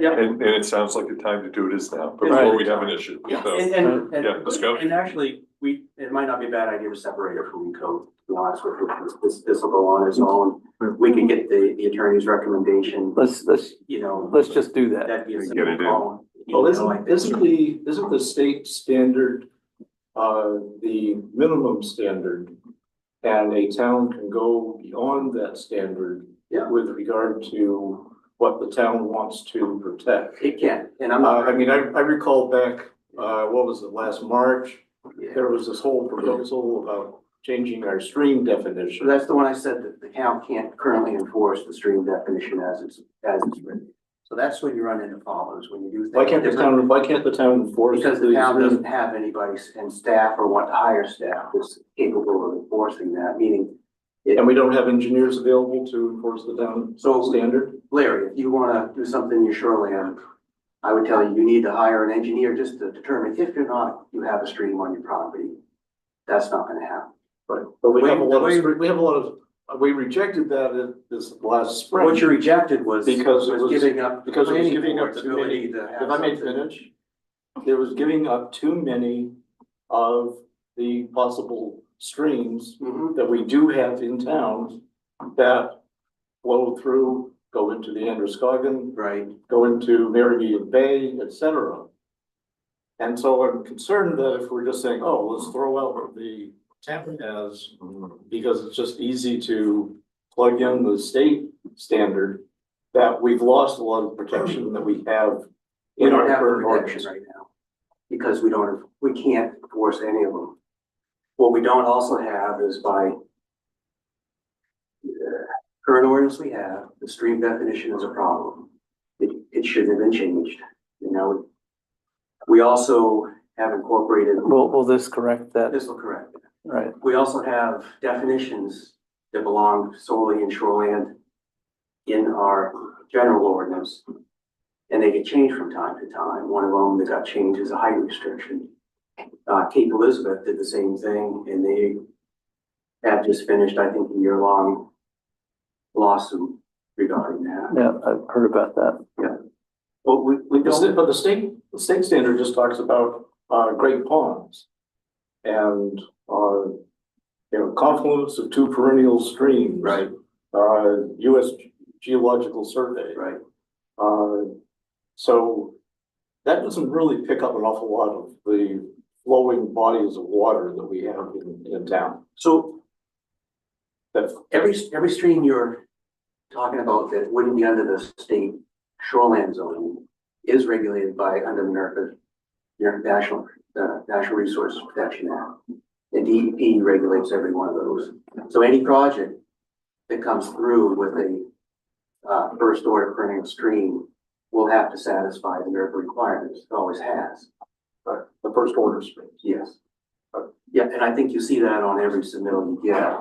Yeah. And it sounds like the time to do it is now, Right. before we have an issue. Yeah, So, and, yeah, let's go. and actually, it might not be a bad idea to separate it from code, to be honest with you. This will go on its own. We can get the attorney's recommendation, let's you know. just do that. That'd be a Get simple it in. call. Well, You know, like this. isn't the state standard, the minimum standard? And a town can go beyond that standard. Yeah. With regard to what the town wants to protect. It can, and I'm not. I mean, I recall back, what was it, last March? There was this whole proposal about changing our stream So definition. that's the one I said that the town can't currently enforce the stream definition as it's written. So that's when you run into problems, when you do. Why things different. why can't the town enforce? Because the town stream- doesn't have anybody and staff or want to hire staff that's capable of enforcing that, meaning. And we don't have engineers available to enforce the town So- standard? Larry, if you wanna do something in your shoreline, I would tell you, you need to hire an engineer just to determine if or not you have a stream on your property. That's not gonna happen. But we have a lot The way- of, we have a lot of, we rejected that in this last spring. What you rejected was. Because it was- giving up. because it was planning giving up board's too ability many- to have If I may something. finish, there was giving up too many of the possible streams Mhm. that we do have in towns that flow through, go into the Androscoggin, Right, go into Marion Bay, et cetera. And so I'm concerned that if we're just saying, oh, let's throw out what the town has, because it's just easy to plug in the state standard, that we've lost a lot of protection that we have we in don't our have the current protection ordinance. right now. Because we can't enforce any of them. What we don't also have is by. the current ordinance we have, the stream definition is a problem. It shouldn't have been changed, you know. We also have incorporated, Will this correct that? this will correct it. Right, We also have definitions that belong solely in shoreland in our general ordinance. And they get changed from time to time. One of them that got changed is a height restriction. Cape Elizabeth did the same thing, and they have just finished, I think, a year-long lawsuit regarding that. yeah, I've heard about that. But we don't, But the state standard just talks about, great ponds. And, confluence of two perennial streams. Right, US Geological Survey. right. So that doesn't really pick up an awful lot of the flowing bodies of water that we have in town. So That's every stream you're talking about that wouldn't be under the state shoreland zone is regulated by under the NERPA, National Resource Protection Act. The DEP regulates every one of those. So any project that comes through with a first order perennial stream will have to satisfy the NERPA requirements. It always has. the first order streams. Yes. Yeah, and I think you see that on every submittal you get.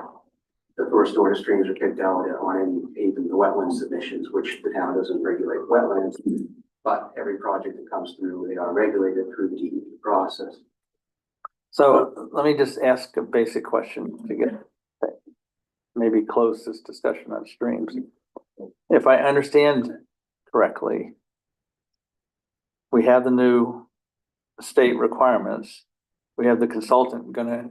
The first order streams are picked out on even the wetland submissions, which the town doesn't regulate wetlands. But every project that comes through, they are regulated through the DEP process. So let me just ask a basic question to get, maybe close this discussion on streams. If I understand correctly, we have the new state requirements. We have the consultant gonna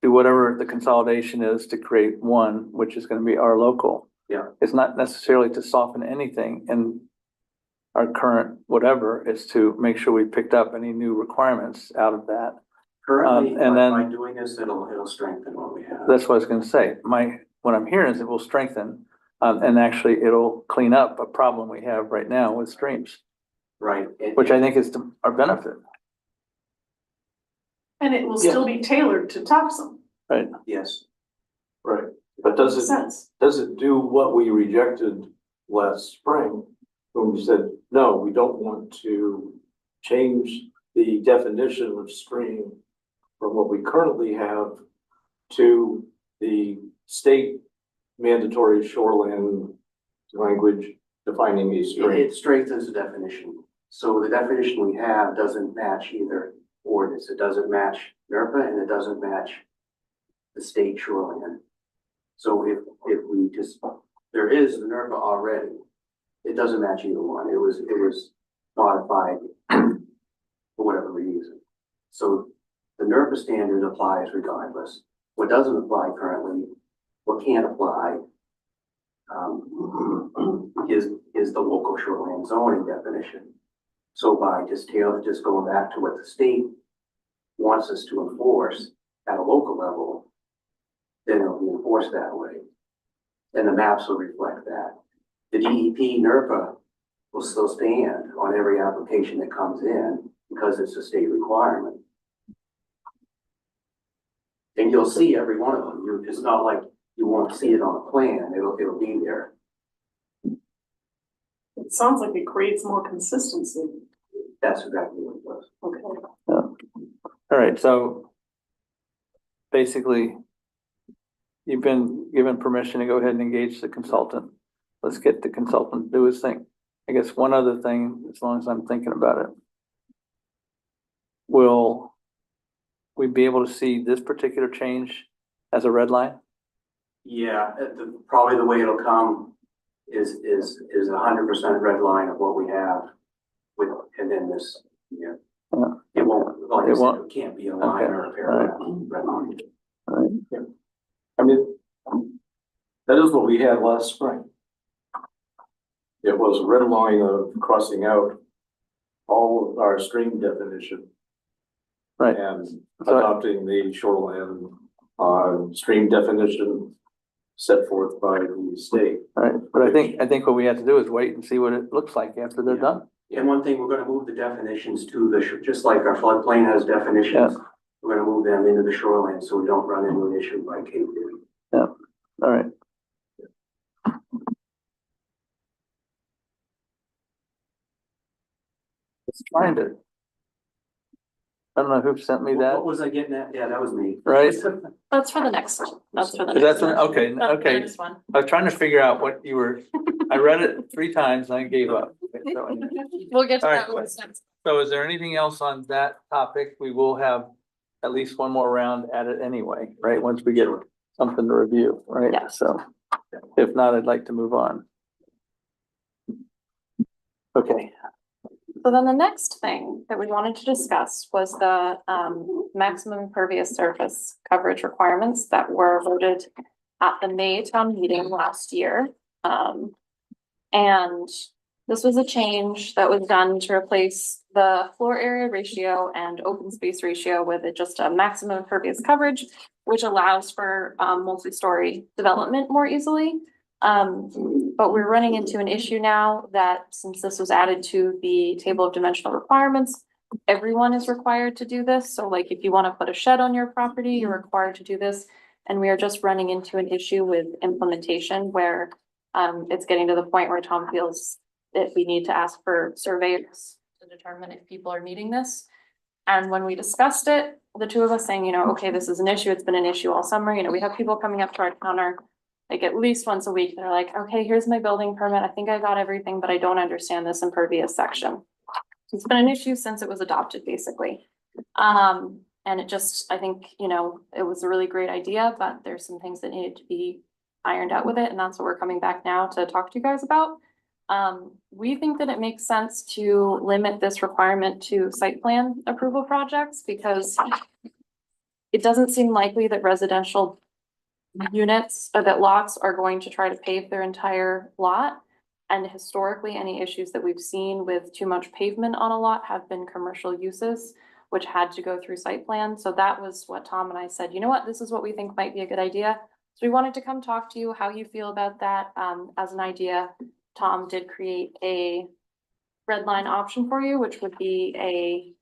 do whatever the consolidation is to create one, which is gonna be our local. Yeah. It's not necessarily to soften anything in our current whatever, is to make sure we picked up any new requirements out of that. Currently, and by then- doing this, it'll strengthen what we have. That's what I was gonna say. What I'm hearing is it will strengthen, and actually it'll clean up a problem we have right now with streams, Right. which I think is to our benefit, And it will still be tailored to Topsham. right? Yes. Right. But Makes sense. does it do what we rejected last spring? When we said, no, we don't want to change the definition of stream from what we currently have to the state mandatory shoreline language defining a stream. It strengthens the definition. So the definition we have doesn't match either ordinance. It doesn't match NERPA and it doesn't match the state shoreline. So if we just, there is the NERPA already, it doesn't match either one. It was modified for whatever reason. So the NERPA standard applies regardless. What doesn't apply currently, what can't apply, is the local shoreline zoning definition. So by just going back to what the state wants us to enforce at a local level, then it'll be enforced that way. And the maps will reflect that. The DEP NERPA will still stand on every application that comes in because it's a state requirement. And you'll see every one of them. It's not like you won't see it on a plan. It'll be there. It sounds like it creates more consistency. That's exactly what it does. Okay. All right, so basically, you've been given permission to go ahead and engage the consultant. Let's get the consultant to do his thing. I guess one other thing, as long as I'm thinking about it. Will we be able to see this particular change as a red line? Yeah, probably the way it'll come is 100% red line of what we have with, and then this, yeah. It won't, like I said, it can't be a line or a paragraph, red line. All right. I mean, that is what we had last spring. It was a red line of crossing out all of our stream definition. Right. And So- adopting the shoreline, stream definition set forth by the state. All right, but I think what we have to do is wait and see what it looks like after they're done. And one thing, we're gonna move the definitions to just like our floodplain has definitions. We're gonna move them into the shoreline so we don't run into an issue like Cape did. All right. Let's find it. I don't know who sent me that, What was I getting at? Yeah, that was me. right? That's for the next one. That's for the Is next that, one. okay, That's for the okay. next one. I was trying to figure out what you were, I read it 3 times and I gave up. Okay, so anyway. We'll get to All that right. one next. So is there anything else on that topic? We will have at least one more round at it anyway, right? Once we get something to review, right? Yeah. So if not, I'd like to move on. Okay. So then the next thing that we wanted to discuss was the maximum impervious surface coverage requirements that were voted at the May town meeting last year. And this was a change that was done to replace the floor area ratio and open space ratio with just a maximum impervious coverage, which allows for multi-story development more easily. But we're running into an issue now that since this was added to the table of dimensional requirements, everyone is required to do this. So like if you want to put a shed on your property, you're required to do this. And we are just running into an issue with implementation where it's getting to the point where Tom feels that we need to ask for surveys to determine if people are meeting this. And when we discussed it, the two of us saying, you know, okay, this is an issue. It's been an issue all summer. You know, we have people coming up to our counter like at least once a week. They're like, okay, here's my building permit. I think I got everything, but I don't understand this impervious section. It's been an issue since it was adopted, basically. And it just, I think, you know, it was a really great idea, but there's some things that needed to be ironed out with it. And that's what we're coming back now to talk to you guys about. We think that it makes sense to limit this requirement to site plan approval projects because it doesn't seem likely that residential units or that lots are going to try to pave their entire lot. And historically, any issues that we've seen with too much pavement on a lot have been commercial uses, which had to go through site plan. So that was what Tom and I said, you know what, this is what we think might be a good idea. So we wanted to come talk to you, how you feel about that as an idea. Tom did create a red line option for you, which would be a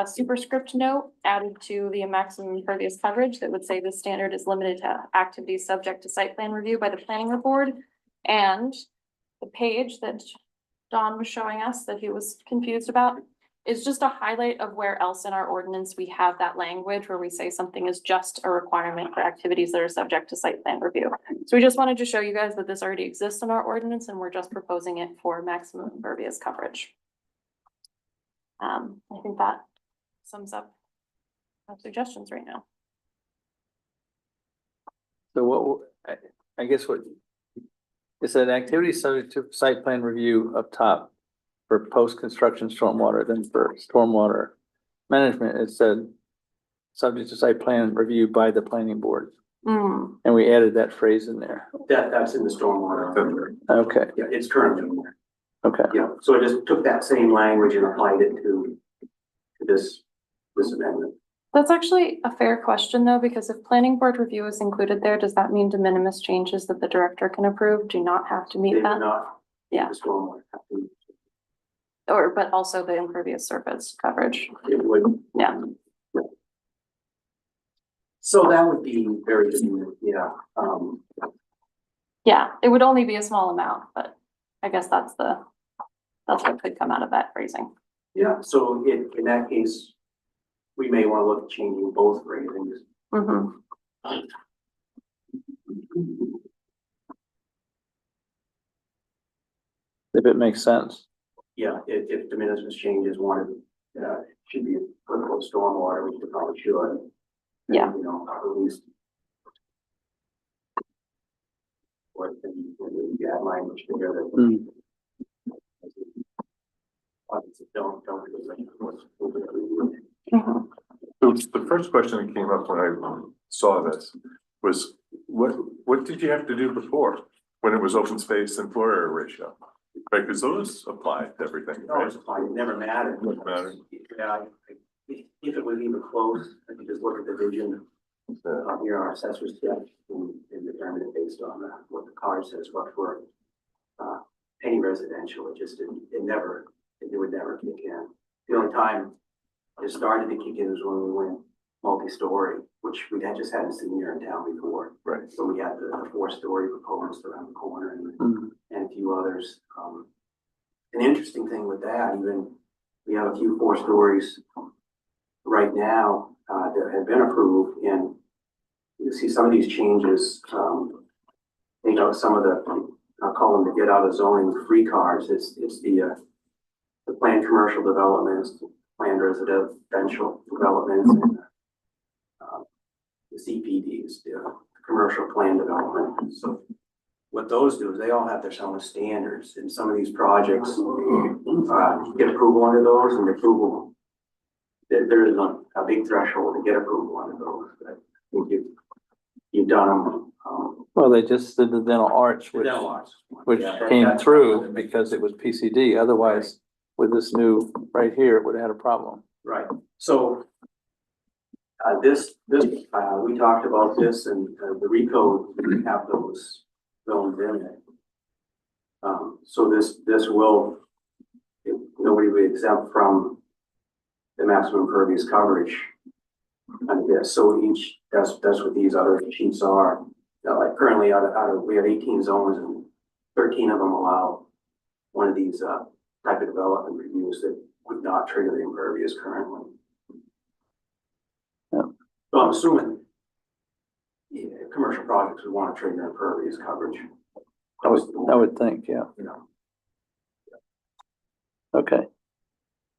superscript note added to the maximum impervious coverage that would say the standard is limited to activities subject to site plan review by the planning board. And the page that Don was showing us that he was confused about is just a highlight of where else in our ordinance we have that language where we say something is just a requirement for activities that are subject to site plan review. So we just wanted to show you guys that this already exists in our ordinance and we're just proposing it for maximum impervious coverage. I think that sums up our suggestions right now. So what, I guess what, it said activity subject to site plan review up top for post-construction stormwater, then for stormwater management, it said subject to site plan review by the planning board. And we added that phrase in there. That's in the stormwater. Okay, Yeah, it's currently in there. okay. Yeah, so I just took that same language and applied it to this amendment. That's actually a fair question though, because if planning board review is included there, does that mean de minimis changes that the director can approve do not have to meet They do that? not. Yeah. The stormwater have to. Or, but also the impervious surface coverage. It would. Yeah. So that would be very, yeah, Yeah, it would only be a small amount, but I guess that's what could come out of that phrasing. yeah, so in that case, we may want to look at changing both phrasings. If it makes sense. Yeah, if de minimis changes wanted, should be applicable to stormwater, which we probably should. Yeah. You know, at least. Or you add language together. Don't. So the first question that came up when I saw this was, what did you have to do before when it was open space and floor area ratio? Right, because those apply to everything, No, right? it's fine, it never mattered. Doesn't matter. Yeah, if it was even close, I could just look at the vision. Here our assessors steps and determine it based on what the card says, but for any residential, it would never kick in. The only time it started to kick in was when we went multi-story, which we had just hadn't seen here in town before. Right. So we had the 4-story proposed around the corner and a few others. An interesting thing with that, even we have a few 4 stories right now that have been approved, and you see some of these changes. You know, some of the, I'll call them the get out of zoning free cards. It's the planned commercial developments, planned residential developments, and the CPDs, the commercial plan development. So what those do is they all have their own standards, and some of these projects, get approval under those, and the approval, there is a big threshold to get approval under those, but I think you've done them, Well, they just did the dental arch, which Yeah, came that's- through because it was PCD. Otherwise, with this new right here, it would have had a problem. Right, so. We talked about this and the recode, we have those zones in it. So this will, nobody will be exempt from the maximum impervious coverage under this. So that's what these other sheets are. Like currently we have 18 zones and 13 of them allow one of these, type of development reviews that would not trigger the impervious currently. So I'm assuming commercial projects would want to trigger impervious coverage. I would think, yeah. You know, Okay.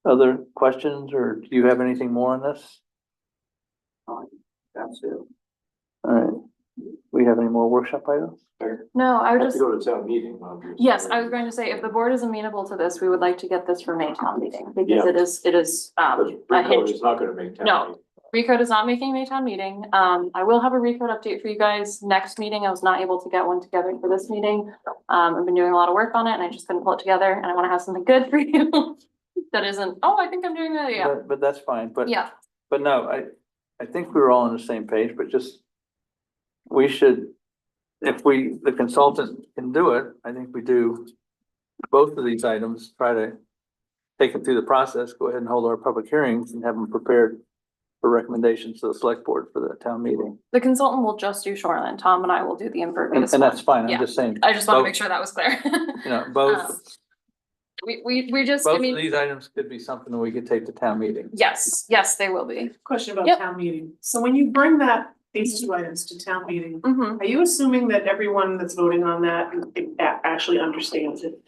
Other questions, or do you have anything more on this? that's it. All right. We have any more workshop items? No, I would Have to just, go to town meeting, obviously. yes, I was going to say, if the board is amenable to this, we would like to get this for May town meeting, because Yeah. it is, But a Recode hinge. is not gonna make town No. meeting. Recode is not making Maytown meeting. I will have a Recode update for you guys next meeting. I was not able to get one together for this meeting. I've been doing a lot of work on it and I just couldn't pull it together, and I want to have something good for you. That isn't, oh, I think I'm doing that, yeah, But that's fine, but yeah. I think we were all on the same page, but just, we should, if the consultant can do it, I think we do both of these items, try to take them through the process, go ahead and hold our public hearings and have them prepared for recommendations to the select board for the town meeting. The consultant will just do shoreline. Tom and I will do the impervious. And that's one. fine, Yeah. I'm just saying. I just want to both- make sure that was clear. You know, both, We just, I both of mean, these items could be something that we could take to town meeting. yes, they will be. Question about Yep. town meeting. So when you bring these two items to town meeting, Mhm. are you assuming that everyone that's voting on that actually understands it?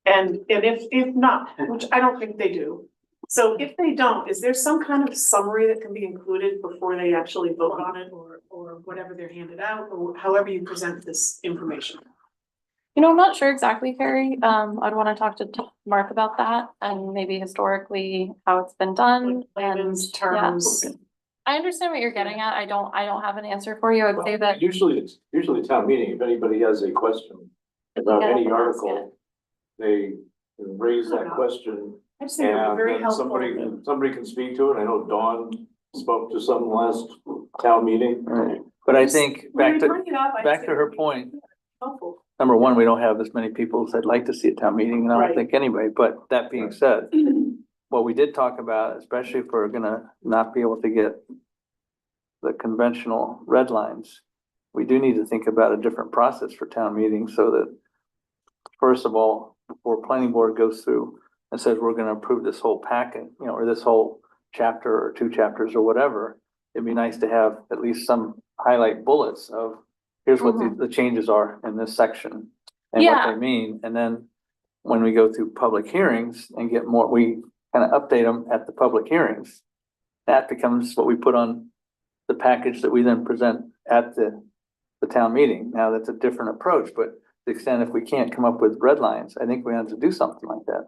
And if not, which I don't think they do. So if they don't, is there some kind of summary that can be included before they actually vote on it, or whatever they're handed out, or however you present this information? You know, I'm not sure exactly, Carrie. I'd want to talk to Mark about that and maybe historically how it's been done. Like layman's And terms. yeah. I understand what you're getting at. I don't have an answer for you. I would say that. Usually town meeting, if anybody has a question about Get up any and ask article, they can raise that question. I just think it would be very And helpful. somebody can speak to it. I know Dawn spoke to some last town meeting. Right. But I think, When back you to, bring it up, I back just to her think it would be point, helpful. number one, we don't have as many people as I'd like to see at town meeting, and I don't Right. think anybody, but that being said, what we did talk about, especially if we're gonna not be able to get the conventional red lines, we do need to think about a different process for town meetings, so that first of all, before planning board goes through and says we're gonna approve this whole packet, you know, or this whole chapter or two chapters or whatever, it'd be nice to have at least some highlight bullets of, here's what the changes are in this section and what Yeah. they mean. And then when we go through public hearings and get more, we kind of update them at the public hearings. That becomes what we put on the package that we then present at the town meeting. Now, that's a different approach, but to the extent if we can't come up with red lines, I think we have to do something like that.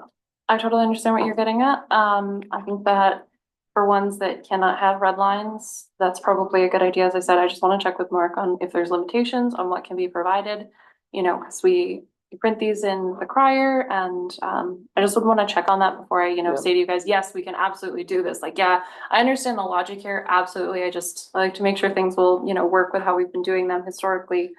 I totally understand what you're getting at. I think that for ones that cannot have red lines, that's probably a good idea. As I said, I just want to check with Mark on if there's limitations on what can be provided. You know, because we print these in the crier, and I just would want to check on that before I, Yeah. say to you guys, yes, we can absolutely do this. Like, yeah, I understand the logic here, absolutely. I like to make sure things will, work with how we've been doing them historically.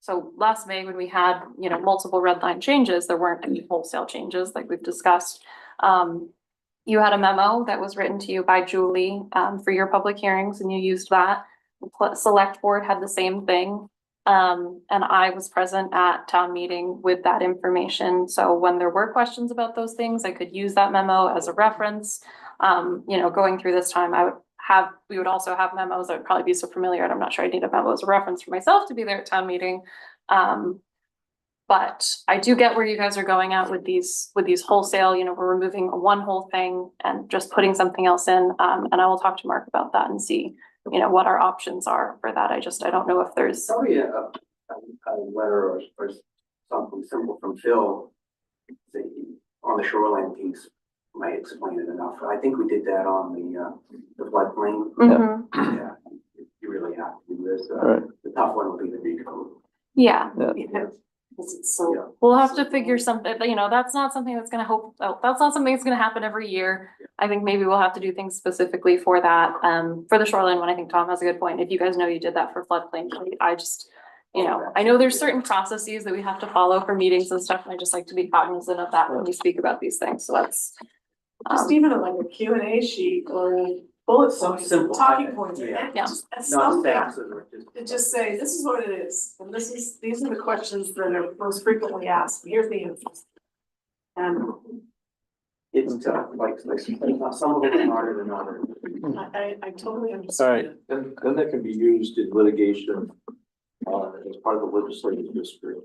So last May, when we had, multiple red line changes, there weren't any wholesale changes like we've discussed. You had a memo that was written to you by Julie for your public hearings, and you used that. The select board had the same thing. And I was present at town meeting with that information. So when there were questions about those things, I could use that memo as a reference. Going through this time, we would also have memos that would probably be so familiar, and I'm not sure I need a memo as a reference for myself to be there at town meeting. But I do get where you guys are going at with these wholesale, we're removing one whole thing and just putting something else in. And I will talk to Mark about that and see you know, what our options are for that. I don't know if there's. Probably a letter or something simple from Phil, say, on the shoreline piece might explain it enough. I think we did that on the floodplain. Mhm. Yeah, you really have to do this. Right. The tough one will be the recode. Yeah. Yeah. So, We'll have to figure something, you know, that's not something that's gonna that's not something that's gonna happen every year. I think maybe we'll have to do things specifically for that. For the shoreline one, I think Tom has a good point. If you guys know you did that for floodplain, I just, you know, I know there's certain processes that we have to follow for meetings and stuff, and I just like to be cognizant of that when we speak about these things. So that's. just even like a Q&A sheet or a bullet points, Simple. talking points, Yeah. Yeah. that's Not something. stats or just. To just say, this is what it is, and these are the questions that are most frequently asked, here's the answers. And It's tough, like some of them are harder than others. I totally All right. understand. And then that can be used in litigation, as part of the legislative history.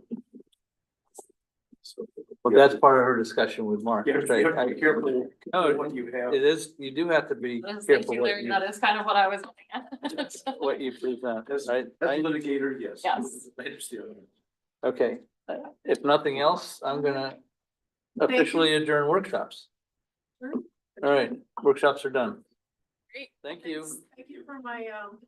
Well, that's part of her discussion with Mark. You have to Right. be careful No, what you have. It is, you do have to be Thank careful you, what Larry. you, That is kind of what I was looking at. what you present, As right? a litigator, yes. Yes. I understand. Okay, if nothing else, I'm gonna officially adjourn workshops. All right, workshops are done. Great. Thank you. Thank you for my